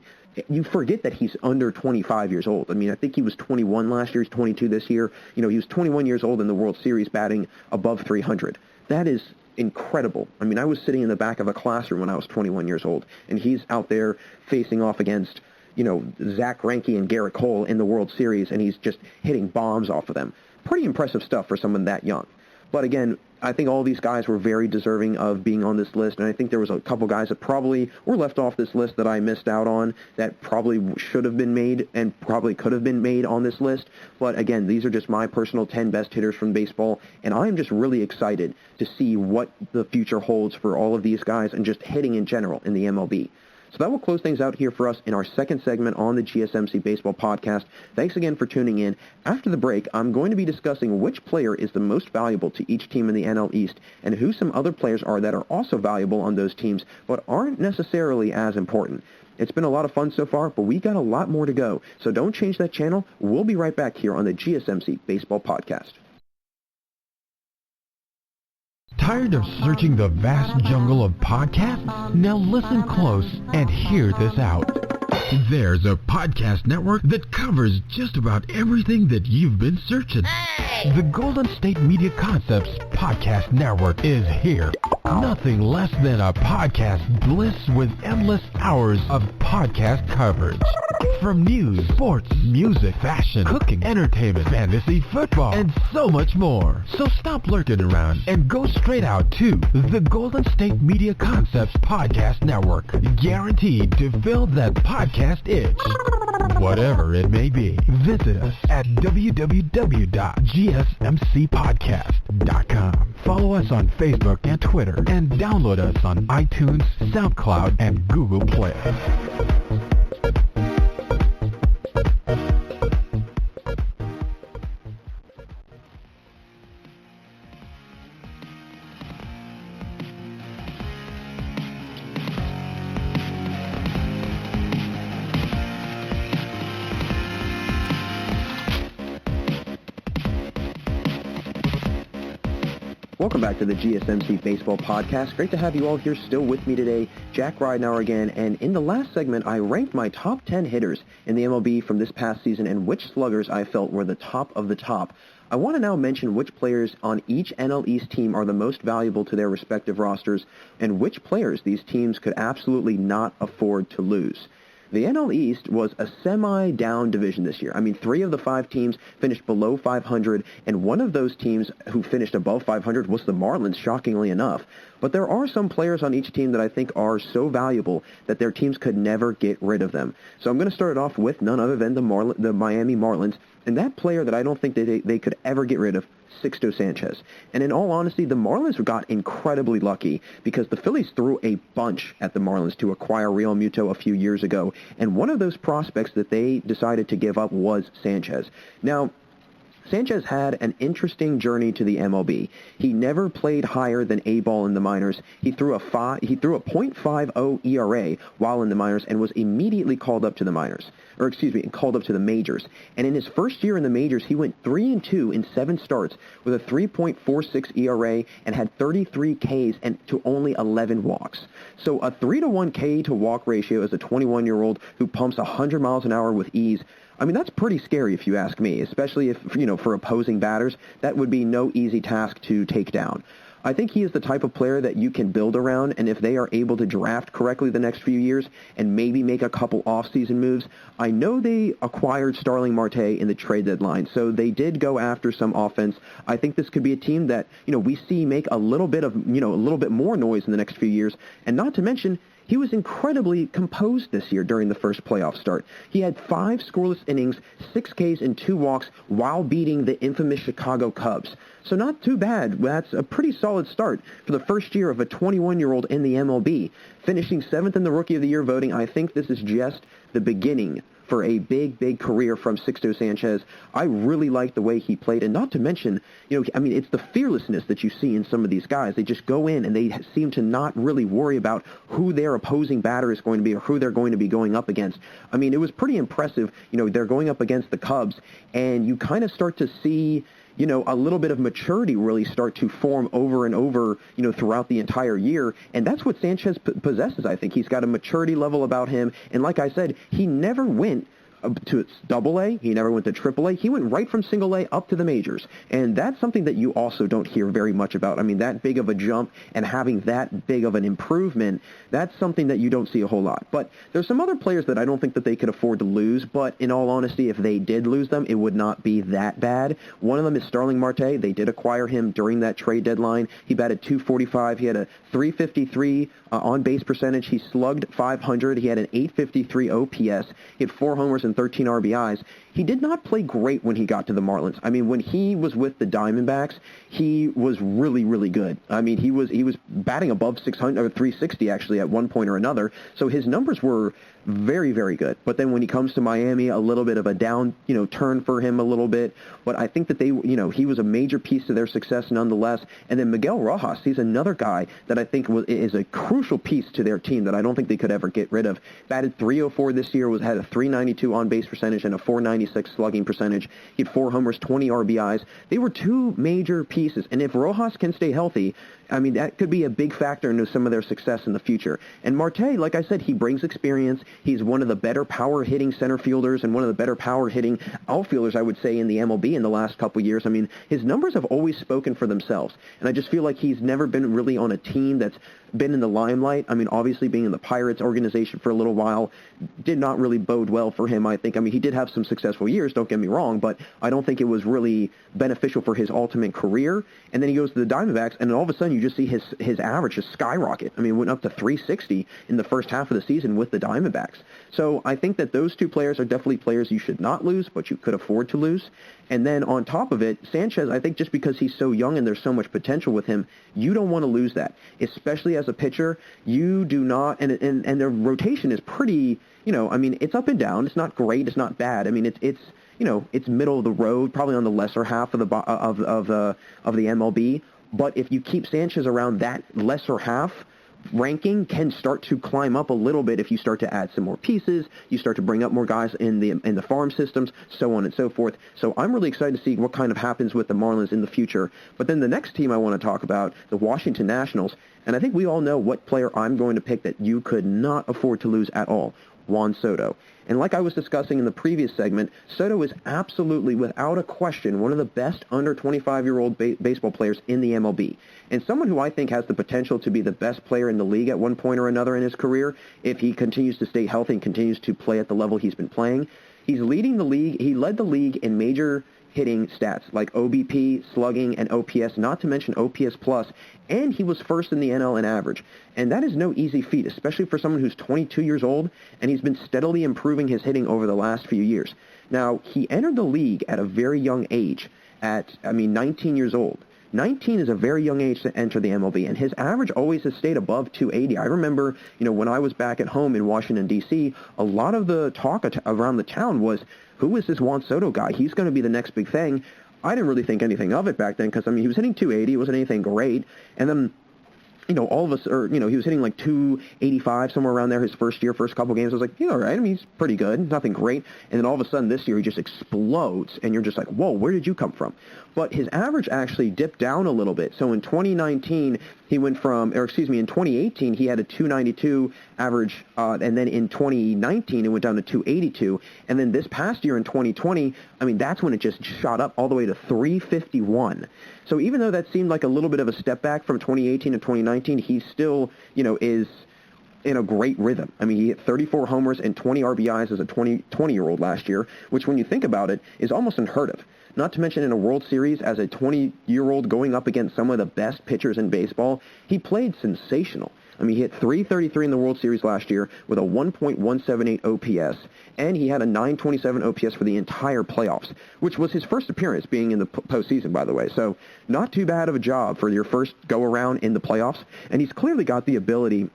[SPEAKER 2] you forget that he's under 25 years old. I mean, I think he was 21 last year. He's 22 this year. He was 21 years old in the World Series, batting above 300. That is incredible. I mean, I was sitting in the back of a classroom when I was 21 years old, and he's out there facing off against, Zach Greinke and Garrett Cole in the World Series, and he's just hitting bombs off of them. Pretty impressive stuff for someone that young. But again, I think all these guys were very deserving of being on this list, and I think there was a couple guys that probably were left off this list that I missed out on that probably should have been made and probably could have been made on this list. But again, these are just my personal 10 best hitters from baseball, and I'm just really excited to see what the future holds for all of these guys and just hitting in general in the MLB. So that will close things out here for us in our second segment on the GSMC Baseball Podcast. Thanks again for tuning in. After the break, I'm going to be discussing which player is the most valuable to each team in the NL East and who some other players are that are also valuable on those teams but aren't necessarily as important. It's been a lot of fun so far, but we got a lot more to go. So don't change that channel. We'll be right back here on the GSMC Baseball Podcast.
[SPEAKER 1] Tired of searching the vast jungle of podcasts? Now listen close and hear this out. There's a podcast network that covers just about everything that you've been searching. Hey! The Golden State Media Concepts Podcast Network is here. Nothing less than a podcast bliss with endless hours of podcast coverage. From news, sports, music, fashion, cooking, entertainment, fantasy, football, and so much more. So stop lurking around and go straight out to the Golden State Media Concepts Podcast Network. Guaranteed to fill that podcast itch. Whatever it may be, visit us at www.gsmcpodcast.com. Follow us on Facebook and Twitter, and download us on iTunes, SoundCloud, and Google Play.
[SPEAKER 2] Welcome back to the GSMC Baseball Podcast. Great to have you all here still with me today. Jack Ridenauer again, and in the last segment, I ranked my top 10 hitters in the MLB from this past season and which sluggers I felt were the top of the top. I want to now mention which players on each NL East team are the most valuable to their respective rosters and which players these teams could absolutely not afford to lose. The NL East was a semi-down division this year. I mean, 3 of the 5 teams finished below 500, and one of those teams who finished above 500 was the Marlins, shockingly enough. But there are some players on each team that I think are so valuable that their teams could never get rid of them. So I'm going to start it off with none other than the Miami Marlins, and that player that I don't think they could ever get rid of, Sixto Sanchez. And in all honesty, the Marlins got incredibly lucky because the Phillies threw a bunch at the Marlins to acquire Real Muto a few years ago, and one of those prospects that they decided to give up was Sanchez. Now, Sanchez had an interesting journey to the MLB. He never played higher than A-ball in the minors. He threw a .50 ERA while in the minors and was immediately called up to the majors. And in his first year in the majors, he went 3-2 in 7 starts with a 3.46 ERA and had 33 Ks and to only 11 walks. So a 3-to-1 K to walk ratio as a 21-year-old who pumps 100 miles an hour with ease. I mean, that's pretty scary if you ask me, especially if, for opposing batters, that would be no easy task to take down. I think he is the type of player that you can build around, and if they are able to draft correctly the next few years and maybe make a couple off-season moves, I know they acquired Starling Marte in the trade deadline, so they did go after some offense. I think this could be a team that, we see make a little bit more noise in the next few years, and not to mention, he was incredibly composed this year during the first playoff start. He had 5 scoreless innings, 6 Ks, and 2 walks while beating the infamous Chicago Cubs. So not too bad. That's a pretty solid start for the first year of a 21-year-old in the MLB. Finishing 7th in the Rookie of the Year voting, I think this is just the beginning for a big career from Sixto Sanchez. I really like the way he played, and not to mention, it's the fearlessness that you see in some of these guys. They just go in and they seem to not really worry about who their opposing batter is going to be or who they're going to be going up against. I mean, it was pretty impressive. They're going up against the Cubs, and you kind of start to see a little bit of maturity really start to form over and over, throughout the entire year. And that's what Sanchez possesses, I think. He's got a maturity level about him. And like I said, he never went to AA. He never went to AAA. He went right from single A up to the majors. And that's something that you also don't hear very much about. I mean, that big of a jump and having that big of an improvement, that's something that you don't see a whole lot. But there's some other players that I don't think that they could afford to lose, but in all honesty, if they did lose them, it would not be that bad. One of them is Starling Marte. They did acquire him during that trade deadline. He batted .245. He had a .353 on-base percentage. He slugged .500. He had an .853 OPS. He had 4 homers and 13 RBIs. He did not play great when he got to the Marlins. I mean, when he was with the Diamondbacks, he was really good. I mean, he was batting above 600 or 360 actually at one point or another. So his numbers were very good. But then when he comes to Miami, a little bit of a down, turn for him a little bit. But I think that they, he was a major piece to their success nonetheless. And then Miguel Rojas, he's another guy that I think is a crucial piece to their team that I don't think they could ever get rid of. Batted .304 this year, had a .392 on base percentage and a .496 .326 slugging percentage. He had 4 homers, 20 RBIs. They were two major pieces. And if Rojas can stay healthy, I mean, that could be a big factor into some of their success in the future. And Marte, like I said, he brings experience. He's one of the better power-hitting center fielders and one of the better power-hitting outfielders, I would say, in the MLB in the last couple years. I mean, his numbers have always spoken for themselves. And I just feel like he's never been really on a team that's been in the limelight. I mean, obviously being in the Pirates organization for a little while did not really bode well for him, I think. I mean, he did have some successful years, don't get me wrong, but I don't think it was really beneficial for his ultimate career. And then he goes to the Diamondbacks, and then all of a sudden you just see his average just skyrocket. I mean, it went up to 360 in the first half of the season with the Diamondbacks. So I think that those two players are definitely players you should not lose, but you could afford to lose. And then on top of it, Sanchez, I think just because he's so young and there's so much potential with him, you don't want to lose that. Especially as a pitcher, you do not, and their rotation is pretty, I mean, it's up and down. It's not great. It's not bad. I mean, it's middle of the road, probably on the lesser half of the MLB. But if you keep Sanchez around that lesser half, ranking can start to climb up a little bit if you start to add some more pieces, you start to bring up more guys in the farm systems, so on and so forth. So I'm really excited to see what kind of happens with the Marlins in the future. But then the next team I want to talk about, the Washington Nationals, and I think we all know what player I'm going to pick that you could not afford to lose at all, Juan Soto. And like I was discussing in the previous segment, Soto is absolutely, without a question, one of the best under 25-year-old baseball players in the MLB. And someone who I think has the potential to be the best player in the league at one point or another in his career if he continues to stay healthy and continues to play at the level he's been playing. He's leading the league. He led the league in major hitting stats like OBP, slugging, and OPS, not to mention OPS plus, and he was first in the NL in average. And that is no easy feat, especially for someone who's 22 years old, and he's been steadily improving his hitting over the last few years. Now, he entered the league at a very young age, 19 years old. 19 is a very young age to enter the MLB, and his average always has stayed above 280. I remember, when I was back at home in Washington, D.C., a lot of the talk around the town was, who is this Juan Soto guy? He's going to be the next big thing. I didn't really think anything of it back then because, he was hitting 280. It wasn't anything great. And then, all of us, he was hitting like 285, somewhere around there his first couple games. I was like, all right. He's pretty good. Nothing great. And then all of a sudden this year he just explodes, and you're just like, whoa, where did you come from? But his average actually dipped down a little bit. So in 2018, he had a 292 average, and then in 2019, it went down to 282. And then this past year in 2020, that's when it just shot up all the way to 351. So even though that seemed like a little bit of a step back from 2018 and 2019, he still, is in a great rhythm. He hit 34 homers and 20 RBIs as a 20-year-old last year, which when you think about it is almost unheard of. Not to mention in a World Series as a 20-year-old going up against some of the best pitchers in baseball, he played sensational. He hit 333 in the World Series last year with a 1.178 OPS, and he had a 927 OPS for the entire playoffs, which was his first appearance being in the postseason, by the way. So not too bad of a job for your first go-around in the playoffs, and he's clearly got the ability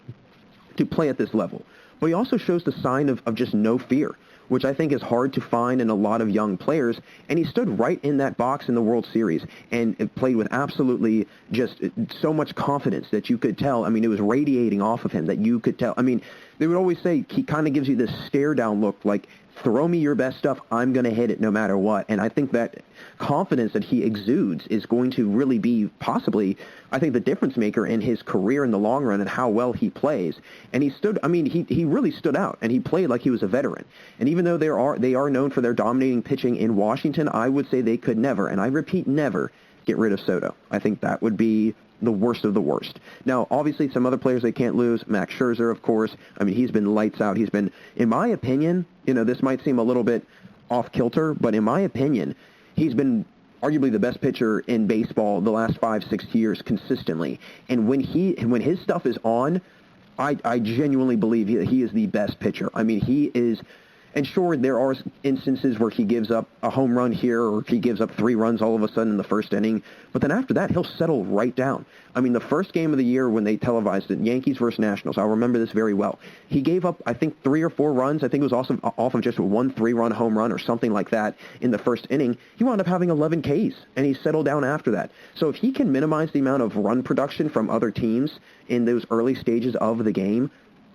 [SPEAKER 2] to play at this level. But he also shows the sign of just no fear, which I think is hard to find in a lot of young players. And he stood right in that box in the World Series and played with absolutely just so much confidence that you could tell. It was radiating off of him that you could tell. They would always say he kind of gives you this stare-down look, like, throw me your best stuff, I'm going to hit it no matter what. And I think that confidence that he exudes is going to really be possibly, I think, the difference maker in his career in the long run and how well he plays. And he really stood out, and he played like he was a veteran. And even though they are known for their dominating pitching in Washington, I would say they could never, and I repeat, never get rid of Soto. I think that would be the worst of the worst. Now, obviously, some other players they can't lose. Max Scherzer, of course. He's been lights out. He's been, in my opinion, this might seem a little bit off kilter, but in my opinion, he's been arguably the best pitcher in baseball the last 5-6 years consistently. And when his stuff is on, I genuinely believe he is the best pitcher. He is. And sure, there are instances where he gives up a home run here or he gives up 3 runs all of a sudden in the first inning. But then after that, he'll settle right down. The first game of the year when they televised it, Yankees versus Nationals, I'll remember this very well. He gave up, I think, 3 or 4 runs. I think it was also off of just one 3-run home run or something like that in the first inning. He wound up having 11 Ks, and he settled down after that. So if he can minimize the amount of run production from other teams in those early stages of the game,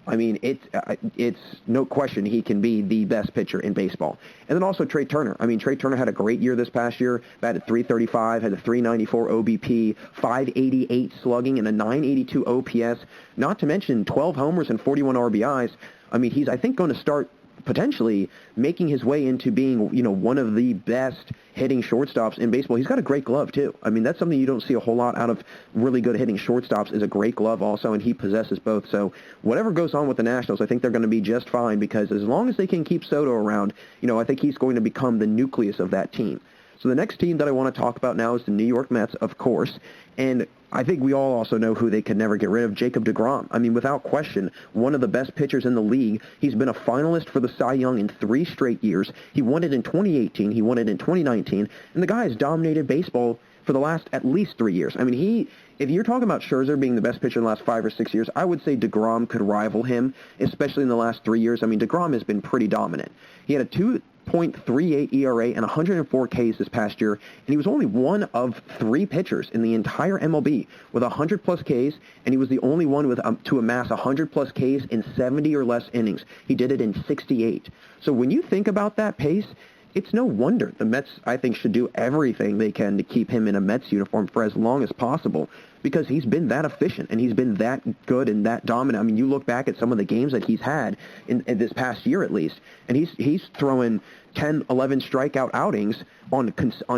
[SPEAKER 2] I mean, it's no question he can be the best pitcher in baseball. And then also Trey Turner. I mean, Trey Turner had a great year this past year, batted .335, had a .394 OBP, .588 slugging, and a .982 OPS, not to mention 12 homers and 41 RBIs. I mean, he's, I think, going to start potentially making his way into being, one of the best hitting shortstops in baseball. He's got a great glove, too. I mean, that's something you don't see a whole lot out of really good hitting shortstops, is a great glove also, and he possesses both. So whatever goes on with the Nationals, I think they're going to be just fine, because as long as they can keep Soto around, I think he's going to become the nucleus of that team. So the next team that I want to talk about now is the New York Mets, of course, and I think we all also know who they could never get rid of, Jacob deGrom. I mean, without question, one of the best pitchers in the league. He's been a finalist for the Cy Young in 3 straight years. He won it in 2018, he won it in 2019, and the guy has dominated baseball for the last at least 3 years. I mean, if you're talking about Scherzer being the best pitcher in the last 5 or 6 years, I would say deGrom could rival him, especially in the last 3 years. I mean, deGrom has been pretty dominant. He had a 2.38 ERA and 104 Ks this past year, and he was only one of 3 pitchers in the entire MLB with 100-plus Ks, and he was the only one with to amass 100-plus Ks in 70 or less innings. He did it in 68. So when you think about that pace, it's no wonder the Mets, I think, should do everything they can to keep him in a Mets uniform for as long as possible, because he's been that efficient and he's been that good and that dominant. I mean, you look back at some of the games that he's had in this past year at least, and he's throwing 10, 11 strikeout outings on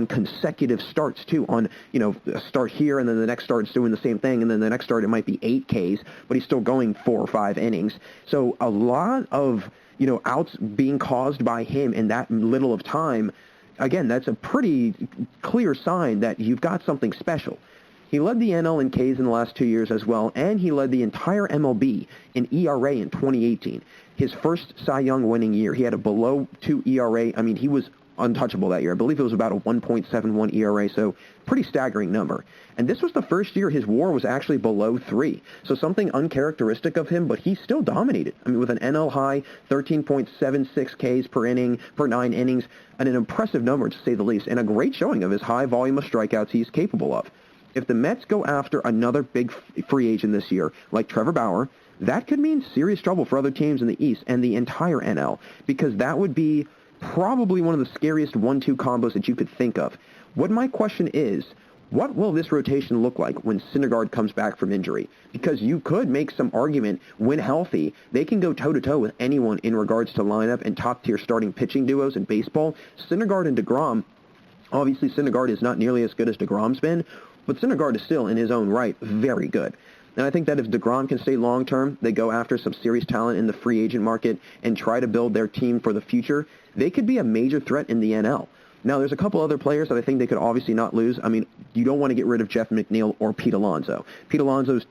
[SPEAKER 2] consecutive starts too. On, a start here and then the next start is doing the same thing, and then the next start it might be 8 Ks, but he's still going 4 or 5 innings. So a lot of outs being caused by him in that little of time, again, that's a pretty clear sign that you've got something special. He led the NL in Ks in the last 2 years as well, and he led the entire MLB in ERA in 2018. His first Cy Young winning year, he had a below 2 ERA. I mean, he was untouchable that year. I believe it was about a 1.71 ERA, so pretty staggering number. And this was the first year his WAR was actually below 3, so something uncharacteristic of him, but he still dominated. I mean, with an NL high 13.76 Ks per inning, per 9 innings, and an impressive number to say the least, and a great showing of his high volume of strikeouts he's capable of. If the Mets go after another big free agent this year, like Trevor Bauer, that could mean serious trouble for other teams in the East and the entire NL, because that would be probably one of the scariest 1-2 combos that you could think of. What my question is, what will this rotation look like when Syndergaard comes back from injury? Because you could make some argument, when healthy, they can go toe-to-toe with anyone in regards to lineup and top-tier starting pitching duos in baseball. Syndergaard and deGrom, obviously Syndergaard is not nearly as good as deGrom's been, but Syndergaard is still, in his own right, very good. And I think that if deGrom can stay long-term, they go after some serious talent in the free agent market and try to build their team for the future, they could be a major threat in the NL. Now, there's a couple other players that I think they could obviously not lose. I mean, you don't want to get rid of Jeff McNeil or Pete Alonso. Pete Alonso's,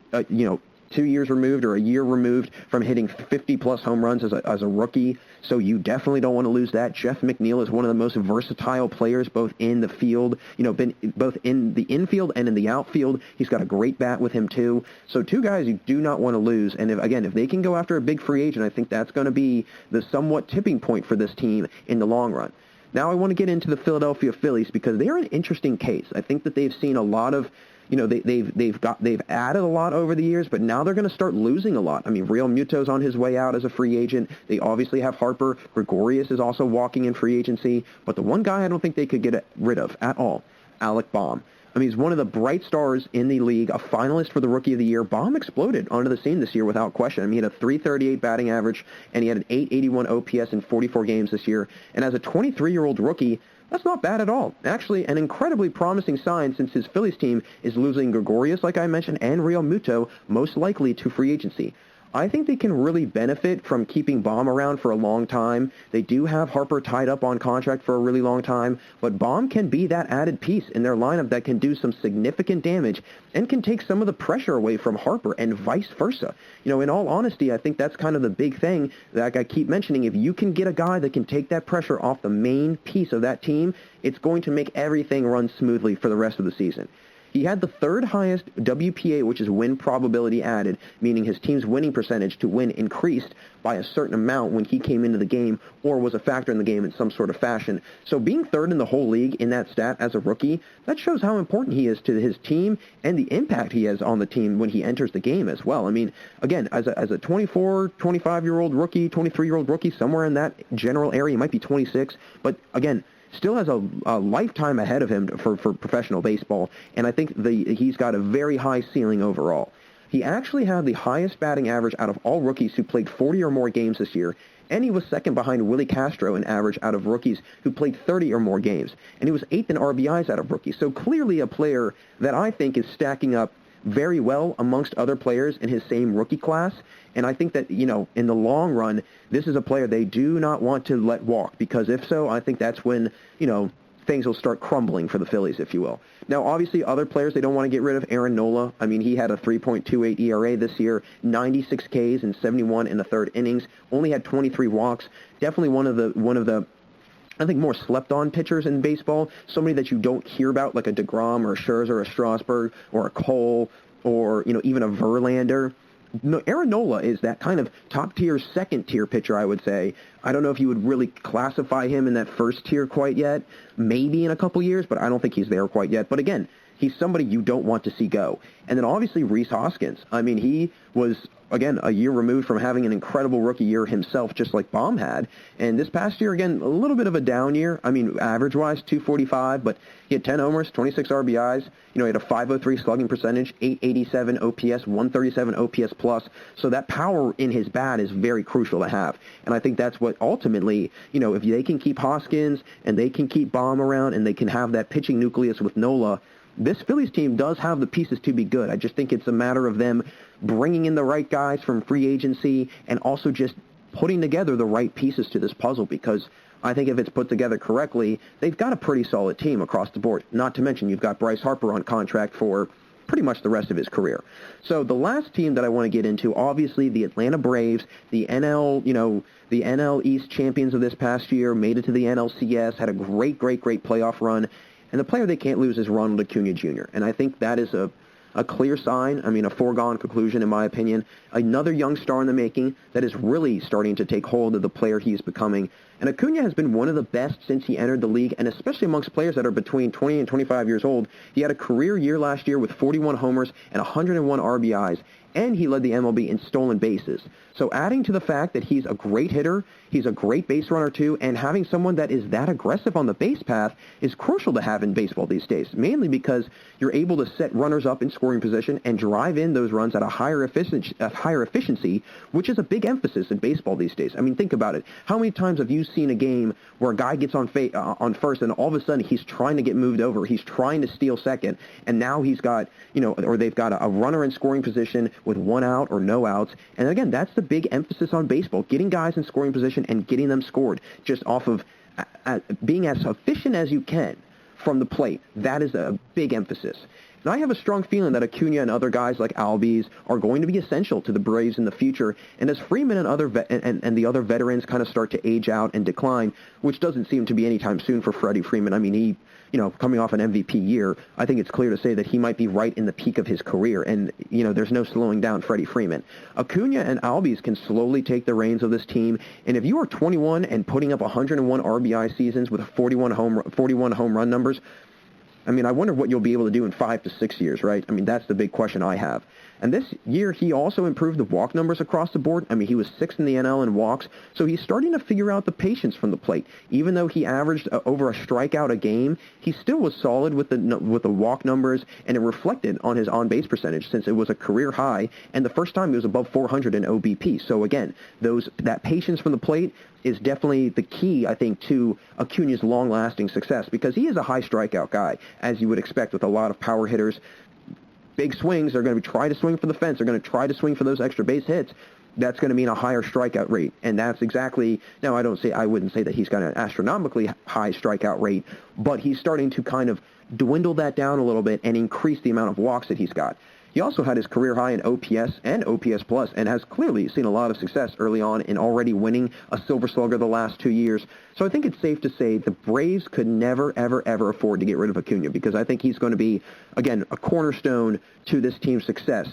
[SPEAKER 2] 2 years removed or a year removed from hitting 50-plus home runs as a rookie, so you definitely don't want to lose that. Jeff McNeil is one of the most versatile players, both in the field, been both in the infield and in the outfield. He's got a great bat with him, too. So 2 guys you do not want to lose, and if they can go after a big free agent, I think that's going to be the somewhat tipping point for this team in the long run. Now I want to get into the Philadelphia Phillies, because they're an interesting case. I think that they've seen a lot of they've added a lot over the years, but now they're going to start losing a lot. I mean, Real Muto's on his way out as a free agent. They obviously have Harper. Gregorius is also walking in free agency. But the one guy I don't think they could get rid of at all, Alec Bohm. I mean, he's one of the bright stars in the league, a finalist for the Rookie of the Year. Bohm exploded onto the scene this year without question. I mean, he had a .338 batting average, and he had an .881 OPS in 44 games this year. And as a 23-year-old rookie, that's not bad at all. Actually, an incredibly promising sign, since his Phillies team is losing Gregorius, like I mentioned, and Real Muto, most likely to free agency. I think they can really benefit from keeping Bohm around for a long time. They do have Harper tied up on contract for a really long time, but Bohm can be that added piece in their lineup that can do some significant damage and can take some of the pressure away from Harper and vice versa. In all honesty, I think that's kind of the big thing that I keep mentioning. If you can get a guy that can take that pressure off the main piece of that team, it's going to make everything run smoothly for the rest of the season. He had the third highest WPA, which is win probability added, meaning his team's winning percentage to win increased by a certain amount when he came into the game or was a factor in the game in some sort of fashion. So being third in the whole league in that stat as a rookie, that shows how important he is to his team and the impact he has on the team when he enters the game as well. I mean, again, as a 24, 25-year-old rookie, 23-year-old rookie, somewhere in that general area, he might be 26, but again, still has a lifetime ahead of him for professional baseball, and I think he's got a very high ceiling overall. He actually had the highest batting average out of all rookies who played 40 or more games this year, and he was second behind Willie Castro in average out of rookies who played 30 or more games, and he was eighth in RBIs out of rookies. So clearly a player that I think is stacking up very well amongst other players in his same rookie class. And I think that, in the long run, this is a player they do not want to let walk, because if so, I think that's when, things will start crumbling for the Phillies, if you will. Now, obviously, other players they don't want to get rid of. Aaron Nola, I mean, he had a 3.28 ERA this year, 96 Ks and 71 in the third innings, only had 23 walks. Definitely one of the I think more slept-on pitchers in baseball, somebody that you don't hear about, like a DeGrom or a Scherzer or a Strasburg or a Cole or, even a Verlander. No, Aaron Nola is that kind of top-tier, second-tier pitcher, I would say. I don't know if you would really classify him in that first tier quite yet. Maybe in a couple years, but I don't think he's there quite yet. But again, he's somebody you don't want to see go. And then obviously Rhys Hoskins. I mean, he was, again, a year removed from having an incredible rookie year himself, just like Baum had. And this past year, again, a little bit of a down year. I mean, average-wise, 245, but he had 10 homers, 26 RBIs. He had a 503 slugging percentage, 887 OPS, 137 OPS plus. So that power in his bat is very crucial to have. And I think that's what ultimately, if they can keep Hoskins and they can keep Baum around and they can have that pitching nucleus with Nola, this Phillies team does have the pieces to be good. I just think it's a matter of them bringing in the right guys from free agency and also just putting together the right pieces to this puzzle, because I think if it's put together correctly, they've got a pretty solid team across the board. Not to mention you've got Bryce Harper on contract for pretty much the rest of his career. So the last team that I want to get into, obviously the Atlanta Braves, the NL East champions of this past year, made it to the NLCS, had a great playoff run. And the player they can't lose is Ronald Acuna Jr. And I think that is a clear sign, a foregone conclusion in my opinion. Another young star in the making that is really starting to take hold of the player he's becoming. And Acuna has been one of the best since he entered the league, and especially amongst players that are between 20 and 25 years old. He had a career year last year with 41 homers and 101 RBIs, and he led the MLB in stolen bases. So adding to the fact that he's a great hitter, he's a great base runner too, and having someone that is that aggressive on the base path is crucial to have in baseball these days, mainly because you're able to set runners up in scoring position and drive in those runs at a higher efficiency, which is a big emphasis in baseball these days. I mean, think about it. How many times have you seen a game where a guy gets on first and all of a sudden he's trying to get moved over, he's trying to steal second, and now he's got, or they've got a runner in scoring position with one out or no outs. And again, that's the big emphasis on baseball, getting guys in scoring position and getting them scored just off of being as efficient as you can from the plate. That is a big emphasis. And I have a strong feeling that Acuna and other guys like Albies are going to be essential to the Braves in the future. And as Freeman and the other veterans kind of start to age out and decline, which doesn't seem to be anytime soon for Freddie Freeman. I mean, he, coming off an MVP year, I think it's clear to say that he might be right in the peak of his career. And, there's no slowing down Freddie Freeman. Acuna and Albies can slowly take the reins of this team. And if you are 21 and putting up 101 RBI seasons with 41 home run numbers, I mean, I wonder what you'll be able to do in 5 to 6 years, right? I mean, that's the big question I have. And this year, he also improved the walk numbers across the board. I mean, he was 6th in the NL in walks, so he's starting to figure out the patience from the plate. Even though he averaged over a strikeout a game, he still was solid with the walk numbers, and it reflected on his on-base percentage since it was a career high, and the first time he was above 400 in OBP. So again, that patience from the plate is definitely the key, I think, to Acuna's long-lasting success, because he is a high strikeout guy, as you would expect with a lot of power hitters. Big swings, they're going to try to swing for the fence. They're going to try to swing for those extra base hits. That's going to mean a higher strikeout rate. And that's exactly, now I wouldn't say that he's got an astronomically high strikeout rate, but he's starting to kind of dwindle that down a little bit and increase the amount of walks that he's got. He also had his career high in OPS and OPS plus and has clearly seen a lot of success early on in already winning a Silver Slugger the last 2 years. So I think it's safe to say the Braves could never, ever, ever afford to get rid of Acuna because I think he's going to be, again, a cornerstone to this team's success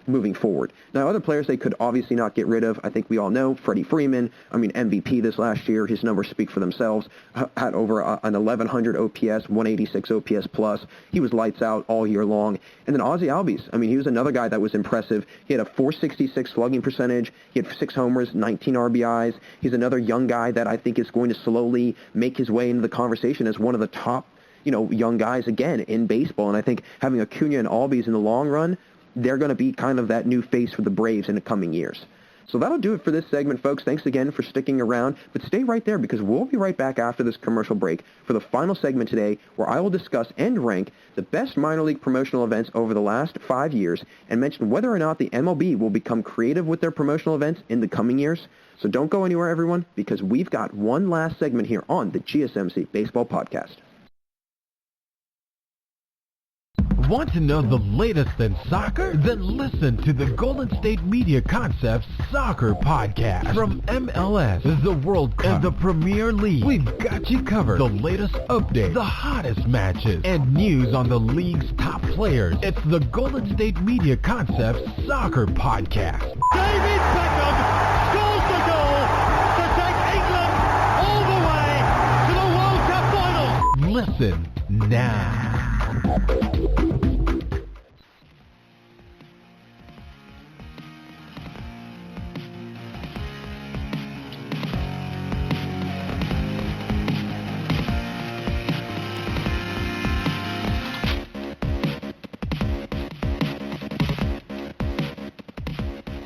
[SPEAKER 2] moving forward. Now, other players they could obviously not get rid of, I think we all know, Freddie Freeman, MVP this last year. His numbers speak for themselves. Had over an 1,100 OPS, 186 OPS plus. He was lights out all year long. And then Ozzie Albies, he was another guy that was impressive. He had a .466 slugging percentage. He had 6 homers, 19 RBIs. He's another young guy that I think is going to slowly make his way into the conversation as one of the top, young guys again in baseball. And I think having Acuna and Albies in the long run, they're going to be kind of that new face for the Braves in the coming years. So that'll do it for this segment, folks. Thanks again for sticking around. But stay right there because we'll be right back after this commercial break for the final segment today where I will discuss and rank the best minor league promotional events over the last 5 years and mention whether or not the MLB will become creative with their promotional events in the coming years. So don't go anywhere, everyone, because we've got one last segment here on the GSMC Baseball Podcast.
[SPEAKER 1] Want to know the latest in soccer? Then listen to the Golden State Media Concepts Soccer Podcast. From MLS, the World Cup, and the Premier League, we've got you covered. The latest updates, the hottest matches, and news on the league's top players. It's the Golden State Media Concepts Soccer Podcast.
[SPEAKER 3] David Beckham scores the goal to take England all the way to the World Cup final.
[SPEAKER 1] Listen now.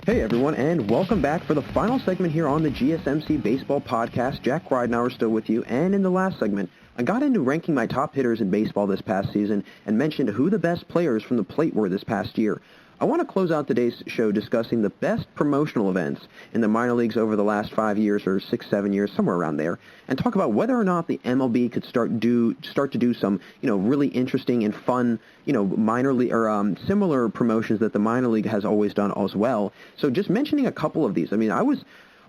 [SPEAKER 2] Hey everyone, and welcome back for the final segment here on the GSMC Baseball Podcast. Jack Ridenauer still with you, and in the last segment, I got into ranking my top hitters in baseball this past season and mentioned who the best players from the plate were this past year. I want to close out today's show discussing the best promotional events in the minor leagues over the last 5 years or 6, 7 years, somewhere around there, and talk about whether or not the MLB could start to do some, really interesting and fun, minor league or similar promotions that the minor league has always done as well. So just mentioning a couple of these.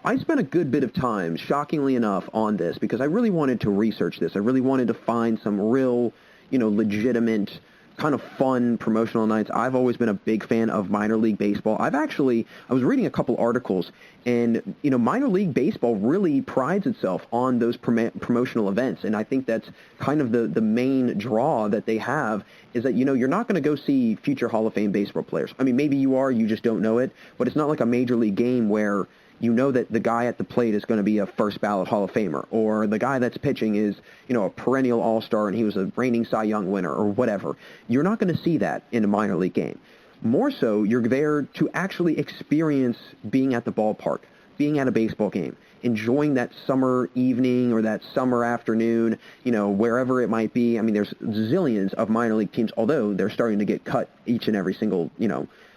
[SPEAKER 2] I spent a good bit of time, shockingly enough, on this because I really wanted to research this. I really wanted to find some real, legitimate kind of fun promotional nights. I've always been a big fan of minor league baseball. I was reading a couple articles, and minor league baseball really prides itself on those promotional events, and I think that's kind of the main draw that they have is that you're not going to go see future Hall of Fame baseball players. Maybe you are, you just don't know it, but it's not like a major league game where you know that the guy at the plate is going to be a first ballot Hall of Famer, or the guy that's pitching is, a perennial all-star and he was a reigning Cy Young winner or whatever. You're not going to see that in a minor league game. More so, you're there to actually experience being at the ballpark, being at a baseball game, enjoying that summer evening or that summer afternoon, wherever it might be. There's zillions of minor league teams, although they're starting to get cut each and every single,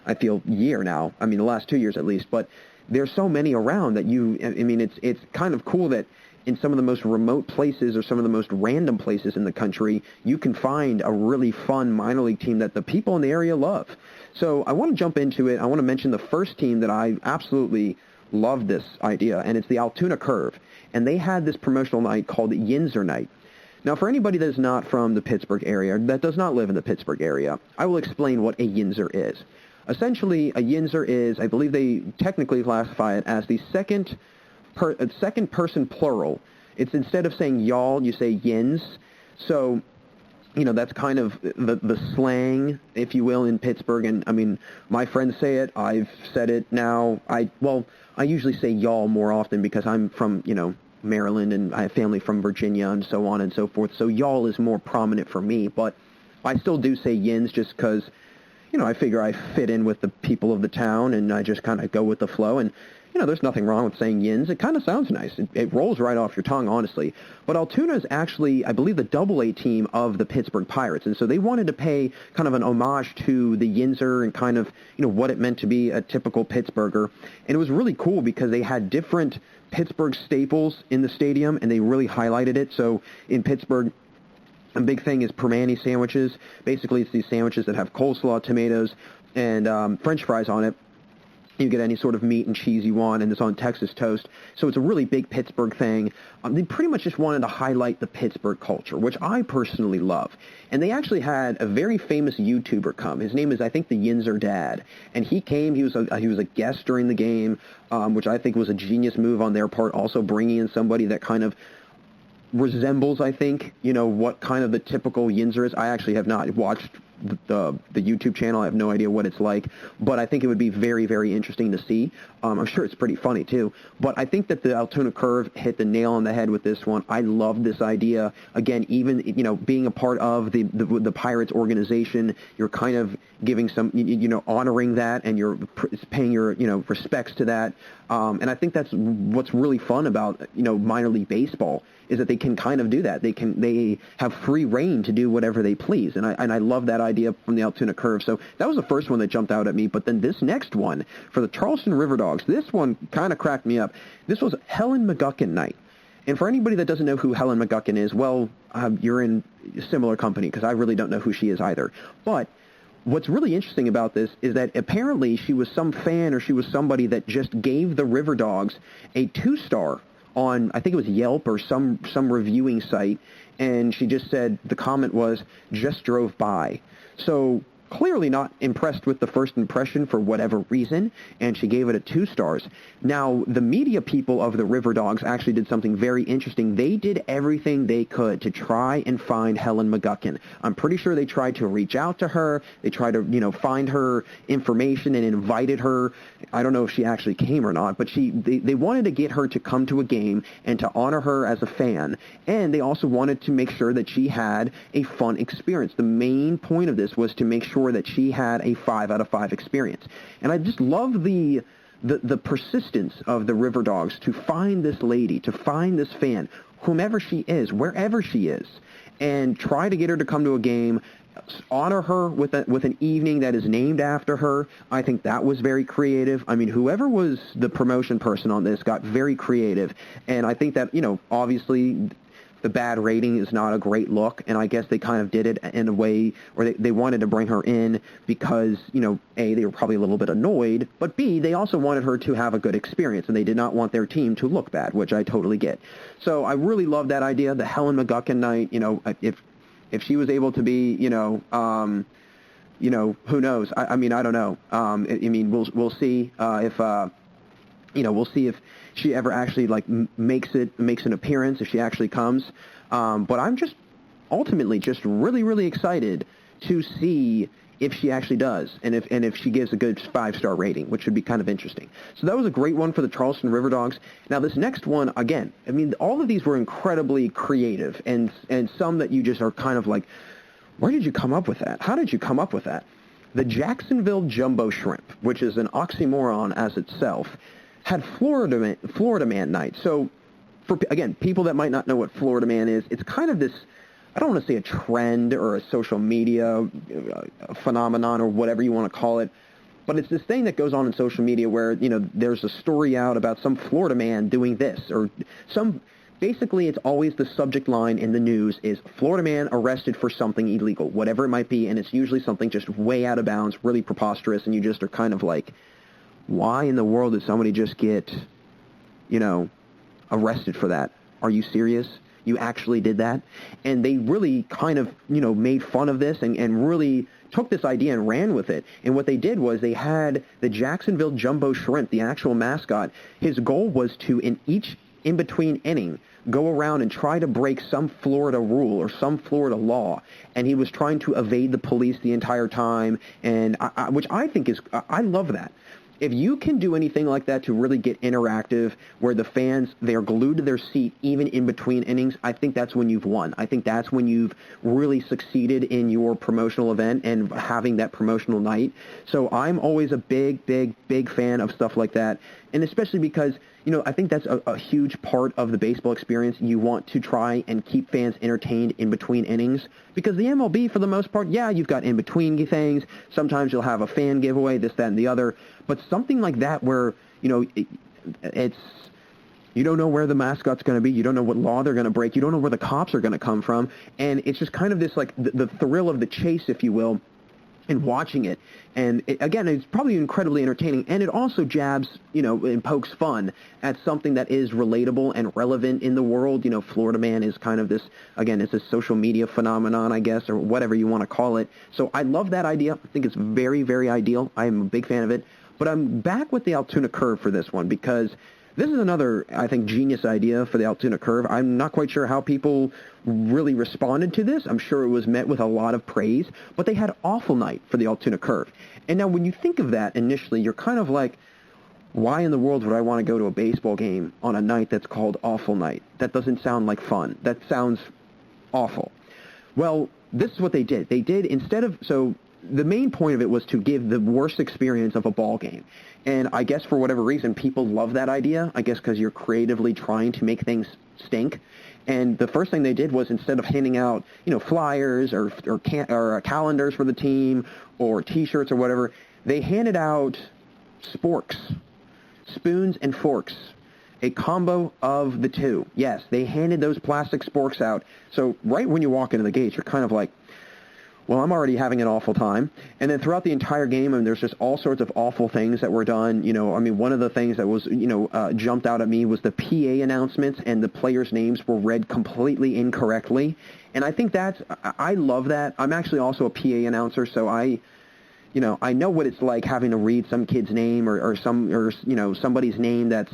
[SPEAKER 2] I feel year now. The last 2 years at least, but there's so many around that it's kind of cool that in some of the most remote places or some of the most random places in the country, you can find a really fun minor league team that the people in the area love. So I want to jump into it. I want to mention the first team that I absolutely love this idea, and it's the Altoona Curve. And they had this promotional night called Yinzer Night. Now, for anybody that is not from the Pittsburgh area, that does not live in the Pittsburgh area, I will explain what a Yinzer is. Essentially, a Yinzer is, I believe they technically classify it as the second person plural. It's instead of saying y'all, you say yins. So, that's kind of the slang, if you will, in Pittsburgh. And, my friends say it. I've said it now. I usually say y'all more often because I'm from, Maryland, and I have family from Virginia and so on and so forth. So y'all is more prominent for me. But I still do say yins just because I figure I fit in with the people of the town, and I just kind of go with the flow. And, there's nothing wrong with saying yins. It kind of sounds nice. It rolls right off your tongue, honestly. But Altoona is actually, I believe, the Double-A team of the Pittsburgh Pirates. And so they wanted to pay kind of an homage to the Yinzer and kind of, what it meant to be a typical Pittsburgher. And it was really cool because they had different Pittsburgh staples in the stadium, and they really highlighted it. So in Pittsburgh, A big thing is permane sandwiches. Basically, it's these sandwiches that have coleslaw, tomatoes, and French fries on it. You get any sort of meat and cheese you want, and it's on Texas toast. So it's a really big Pittsburgh thing. They pretty much just wanted to highlight the Pittsburgh culture, which I personally love. And they actually had a very famous YouTuber come. His name is, I think, the Yinzer Dad. And he came. He was a guest during the game, which I think was a genius move on their part, also bringing in somebody that kind of resembles, I think, what kind of the typical Yinzer is. I actually have not watched the YouTube channel. I have no idea what it's like, but I think it would be very, very interesting to see. I'm sure it's pretty funny too, but I think that the Altoona Curve hit the nail on the head with this one. I love this idea. Again, even, being a part of the Pirates organization, you're kind of giving some, honoring that, and you're paying your, respects to that. And I think that's what's really fun about, minor league baseball, is that they can kind of do that. They have free reign to do whatever they please. And I love that idea from the Altoona Curve. So that was the first one that jumped out at me. But then this next one for the Charleston River Dogs, this one kind of cracked me up. This was Helen McGuckin night. And for anybody that doesn't know who Helen McGuckin is, well, you're in a similar company, because I really don't know who she is either. But what's really interesting about this is that apparently she was some fan, or she was somebody that just gave the River Dogs a 2-star on, I think it was Yelp or some reviewing site, and she just said, the comment was, just drove by. So clearly not impressed with the first impression for whatever reason, and she gave it a 2 stars. Now, the media people of the River Dogs actually did something very interesting. They did everything they could to try and find Helen McGuckin. I'm pretty sure they tried to reach out to her. They tried to, find her information and invited her. I don't know if she actually came or not, but they wanted to get her to come to a game and to honor her as a fan. And they also wanted to make sure that she had a fun experience. The main point of this was to make sure that she had a 5 out of 5 experience. And I just love the persistence of the River Dogs to find this lady, to find this fan, whomever she is, wherever she is, and try to get her to come to a game, honor her with an evening that is named after her. I think that was very creative. I mean, whoever was the promotion person on this got very creative. And I think that, obviously the bad rating is not a great look, and I guess they kind of did it in a way, or they wanted to bring her in because, A, they were probably a little bit annoyed, but B, they also wanted her to have a good experience, and they did not want their team to look bad, which I totally get. So I really love that idea, the Helen McGuckin night. If she was able to be, who knows? I mean, I don't know. We'll see if we'll see if she ever actually makes an appearance, if she actually comes. But I'm just ultimately just really, really excited to see if she actually does, and if she gives a good 5-star rating, which would be kind of interesting. So that was a great one for the Charleston River Dogs. Now this next one, again, I mean, all of these were incredibly creative, and some that you just are kind of like, where did you come up with that? How did you come up with that? The Jacksonville Jumbo Shrimp, which is an oxymoron as itself, had Florida Man night. So, for, again, people that might not know what Florida Man is, it's kind of this, I don't want to say a trend or a social media phenomenon or whatever you want to call it, but it's this thing that goes on in social media where, there's a story out about some Florida man doing this, or basically it's always the subject line in the news is Florida man arrested for something illegal, whatever it might be, and it's usually something just way out of bounds, really preposterous, and you just are kind of like, why in the world did somebody just get, arrested for that? Are you serious? You actually did that? And they really kind of, made fun of this and really took this idea and ran with it. And what they did was they had the Jacksonville Jumbo Shrimp, the actual mascot. His goal was to, in each in-between inning, go around and try to break some Florida rule or some Florida law. And he was trying to evade the police the entire time, and which I think is, I love that. If you can do anything like that to really get interactive, where the fans, they're glued to their seat even in between innings, I think that's when you've won. I think that's when you've really succeeded in your promotional event and having that promotional night. So I'm always a big, big, big fan of stuff like that. And especially because, I think that's a huge part of the baseball experience. You want to try and keep fans entertained in between innings, because the MLB, for the most part, yeah, you've got in-between things. Sometimes you'll have a fan giveaway, this, that, and the other. But something like that where, it's You don't know where the mascot's going to be. You don't know what law they're going to break. You don't know where the cops are going to come from. And it's just kind of this, like, the thrill of the chase, if you will, and watching it. And again, it's probably incredibly entertaining, and it also jabs, and pokes fun at something that is relatable and relevant in the world. Florida Man is kind of this, again, it's a social media phenomenon, I guess, or whatever you want to call it. So I love that idea. I think it's very, very ideal. I'm a big fan of it. But I'm back with the Altoona Curve for this one, because this is another, I think, genius idea for the Altoona Curve. I'm not quite sure how people really responded to this. I'm sure it was met with a lot of praise, but they had Awful Night for the Altoona Curve. And now when you think of that initially, you're kind of like, why in the world would I want to go to a baseball game on a night that's called Awful Night? That doesn't sound like fun. That sounds awful. Well, this is what they did. They did, the main point of it was to give the worst experience of a ball game. And I guess for whatever reason, people love that idea, I guess because you're creatively trying to make things stink. And the first thing they did was, instead of handing out, flyers or calendars for the team or T-shirts or whatever, they handed out sporks, spoons and forks, a combo of the two. Yes, they handed those plastic sporks out. So right when you walk into the gates, you're kind of like, well, I'm already having an awful time. And then throughout the entire game, there's just all sorts of awful things that were done. One of the things that was, jumped out at me was the PA announcements, and the players' names were read completely incorrectly. And I think I love that. I'm actually also a PA announcer, so I know what it's like having to read some kid's name or somebody's name that's,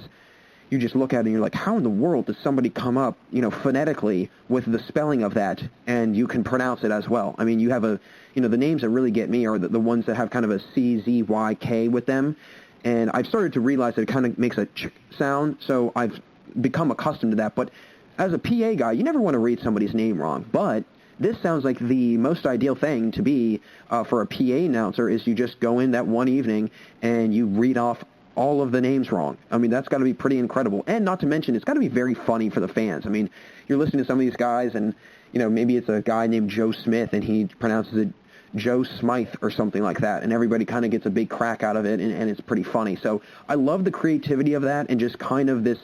[SPEAKER 2] you just look at it and you're like, how in the world does somebody come up, phonetically with the spelling of that, and you can pronounce it as well? I mean, you have the names that really get me are the ones that have kind of a CZYK with them, and I've started to realize that it kind of makes a ch sound, so I've become accustomed to that. But as a PA guy, you never want to read somebody's name wrong, but this sounds like the most ideal thing to be for a PA announcer, is you just go in that one evening and you read off all of the names wrong. I mean, that's got to be pretty incredible. And not to mention, it's got to be very funny for the fans. I mean, you're listening to some of these guys, and, maybe it's a guy named Joe Smith, and he pronounces it Joe Smythe or something like that, and everybody kind of gets a big crack out of it, and it's pretty funny. So I love the creativity of that, and just kind of this,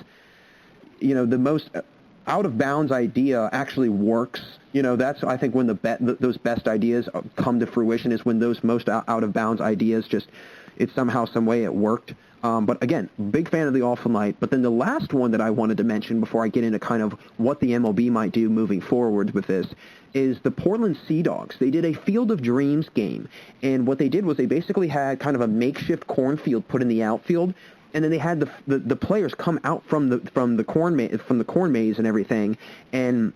[SPEAKER 2] the most out-of-bounds idea actually works. That's, I think, when those best ideas come to fruition, is when those most out-of-bounds ideas just, it's somehow, some way it worked. But again, big fan of the Awful Night. But then the last one that I wanted to mention before I get into kind of what the MLB might do moving forward with this is the Portland Sea Dogs. They did a Field of Dreams game, and what they did was they basically had kind of a makeshift cornfield put in the outfield, and then they had the players come out from the corn maze and everything, and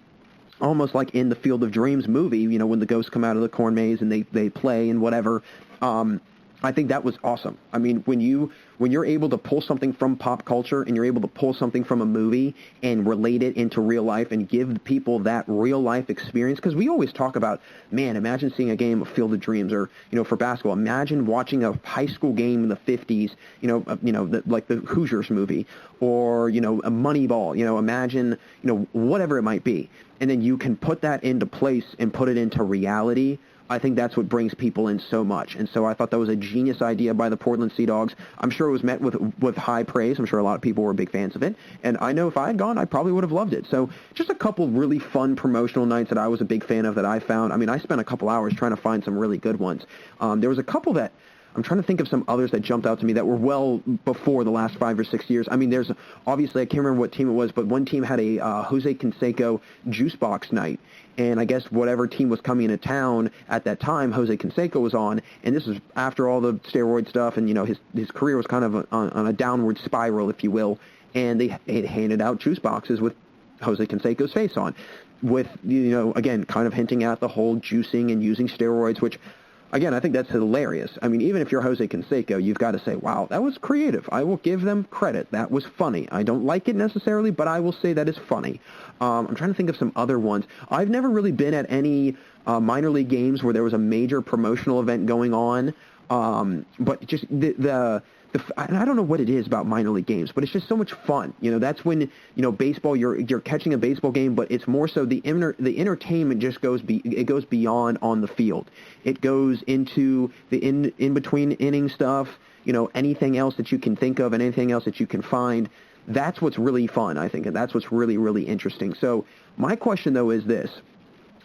[SPEAKER 2] almost like in the Field of Dreams movie, when the ghosts come out of the corn maze and they play and whatever. I think that was awesome. I mean, when you're able to pull something from pop culture and you're able to pull something from a movie and relate it into real life and give people that real life experience, because we always talk about, man, imagine seeing a game of Field of Dreams, or for basketball, imagine watching a high school game in the 50s, like the Hoosiers movie, or a Moneyball, imagine whatever it might be, and then you can put that into place and put it into reality. I think that's what brings people in so much. And so I thought that was a genius idea by the Portland Sea Dogs. I'm sure it was met with high praise. I'm sure a lot of people were big fans of it. And I know if I had gone, I probably would have loved it. So just a couple really fun promotional nights that I was a big fan of that I found. I mean, I spent a couple hours trying to find some really good ones. There was a couple that I'm trying to think of some others that jumped out to me that were well before the last 5 or 6 years. I mean, there's obviously, I can't remember what team it was, but one team had a Jose Canseco juice box night. And I guess whatever team was coming into town at that time, Jose Canseco was on. And this was after all the steroid stuff, and, his career was kind of on a downward spiral, if you will. And they had handed out juice boxes with Jose Canseco's face on, with, again, kind of hinting at the whole juicing and using steroids, which, again, I think that's hilarious. I mean, even if you're Jose Canseco, you've got to say, wow, that was creative. I will give them credit. That was funny. I don't like it necessarily, but I will say that is funny. I'm trying to think of some other ones. I've never really been at any minor league games where there was a major promotional event going on, but just and I don't know what it is about minor league games, but it's just so much fun. That's when, baseball, you're catching a baseball game, but it's more so the entertainment just goes beyond on the field. It goes into the in between inning stuff, anything else that you can think of and anything else that you can find. that's what's really fun, I think, and that's what's really, really interesting. So my question, though, is this.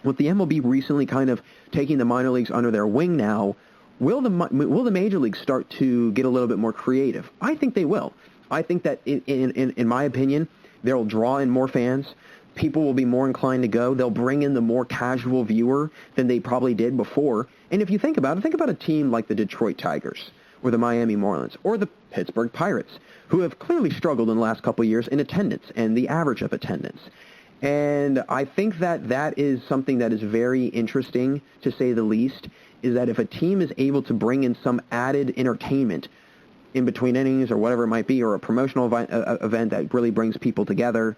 [SPEAKER 2] With the MLB recently kind of taking the minor leagues under their wing now, will the major leagues start to get a little bit more creative? I think they will. I think that, in my opinion, they'll draw in more fans. People will be more inclined to go. They'll bring in the more casual viewer than they probably did before. And if you think about a team like the Detroit Tigers or the Miami Marlins or the Pittsburgh Pirates, who have clearly struggled in the last couple of years in attendance and the average of attendance. And I think that is something that is very interesting, to say the least, is that if a team is able to bring in some added entertainment in between innings or whatever it might be, or a promotional event that really brings people together,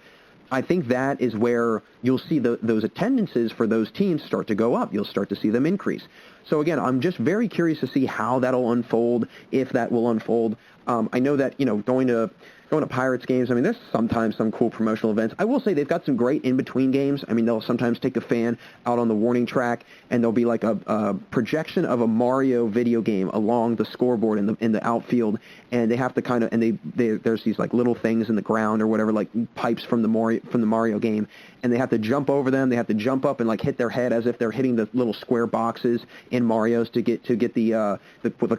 [SPEAKER 2] I think that is where you'll see those attendances for those teams start to go up. You'll start to see them increase. So again, I'm just very curious to see how that'll unfold, if that will unfold. I know that, going to Pirates games, I mean, there's sometimes some cool promotional events. I will say they've got some great in-between games. I mean, they'll sometimes take a fan out on the warning track, and there'll be like a projection of a Mario video game along the scoreboard in the outfield, and they have to kind of, and there's these like little things in the ground or whatever, like pipes from the Mario game, and they have to jump over them. They have to jump up and like hit their head as if they're hitting the little square boxes in Mario's to get the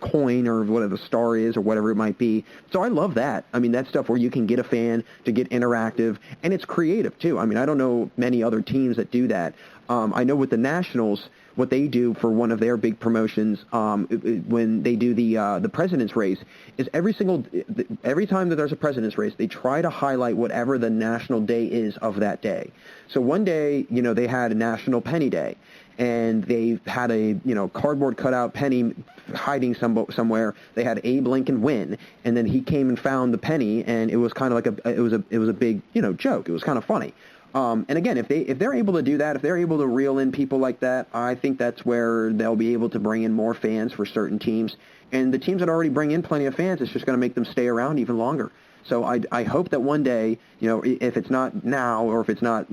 [SPEAKER 2] coin or whatever the star is or whatever it might be. So I love that. I mean, that's stuff where you can get a fan to get interactive, and it's creative too. I mean, I don't know many other teams that do that. I know with the Nationals, what they do for one of their big promotions when they do the president's race is every time that there's a president's race, they try to highlight whatever the national day is of that day. So one day, they had a National Penny Day, and they had a cardboard cutout penny hiding somewhere. They had Abe Lincoln win, and then he came and found the penny, and it was kind of like it was a big joke. It was kind of funny. And again, if they're able to do that, if they're able to reel in people like that, I think that's where they'll be able to bring in more fans for certain teams. And the teams that already bring in plenty of fans, it's just going to make them stay around even longer. So I hope that one day, if it's not now or if it's not,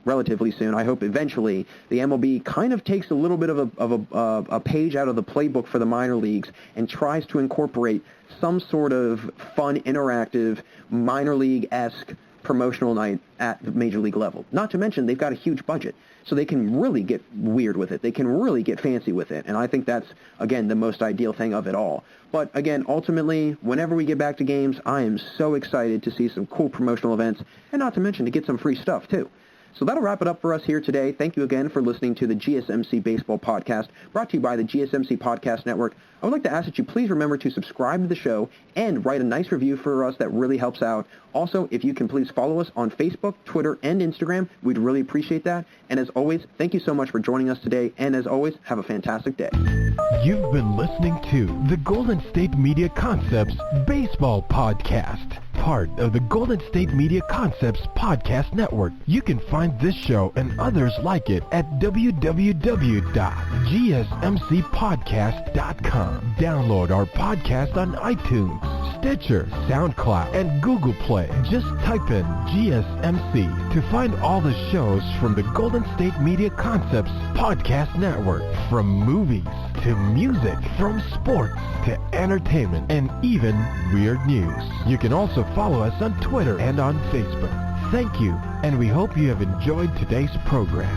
[SPEAKER 2] relatively soon, I hope eventually the MLB kind of takes a little bit of a page out of the playbook for the minor leagues and tries to incorporate some sort of fun, interactive, minor league-esque promotional night at the major league level. Not to mention they've got a huge budget, so they can really get weird with it. They can really get fancy with it, and I think that's, again, the most ideal thing of it all. But again, ultimately, whenever we get back to games, I am so excited to see some cool promotional events, and not to mention to get some free stuff too. So that'll wrap it up for us here today. Thank you again for listening to the GSMC Baseball Podcast, brought to you by the GSMC Podcast Network. I would like to ask that you please remember to subscribe to the show and write a nice review for us. That really helps out. Also, if you can please follow us on Facebook, Twitter, and Instagram, we'd really appreciate that. And as always, thank you so much for joining us today. And as always, have a fantastic day.
[SPEAKER 1] You've been listening to the Golden State Media Concepts Baseball Podcast, part of the Golden State Media Concepts Podcast Network. You can find this show and others like it at www.gsmcpodcast.com. Download our podcast on iTunes, Stitcher, SoundCloud, and Google Play. Just type in GSMC to find all the shows from the Golden State Media Concepts Podcast Network. From movies to music, from sports to entertainment, and even weird news. You can also follow us on Twitter and on Facebook. Thank you, and we hope you have enjoyed today's program.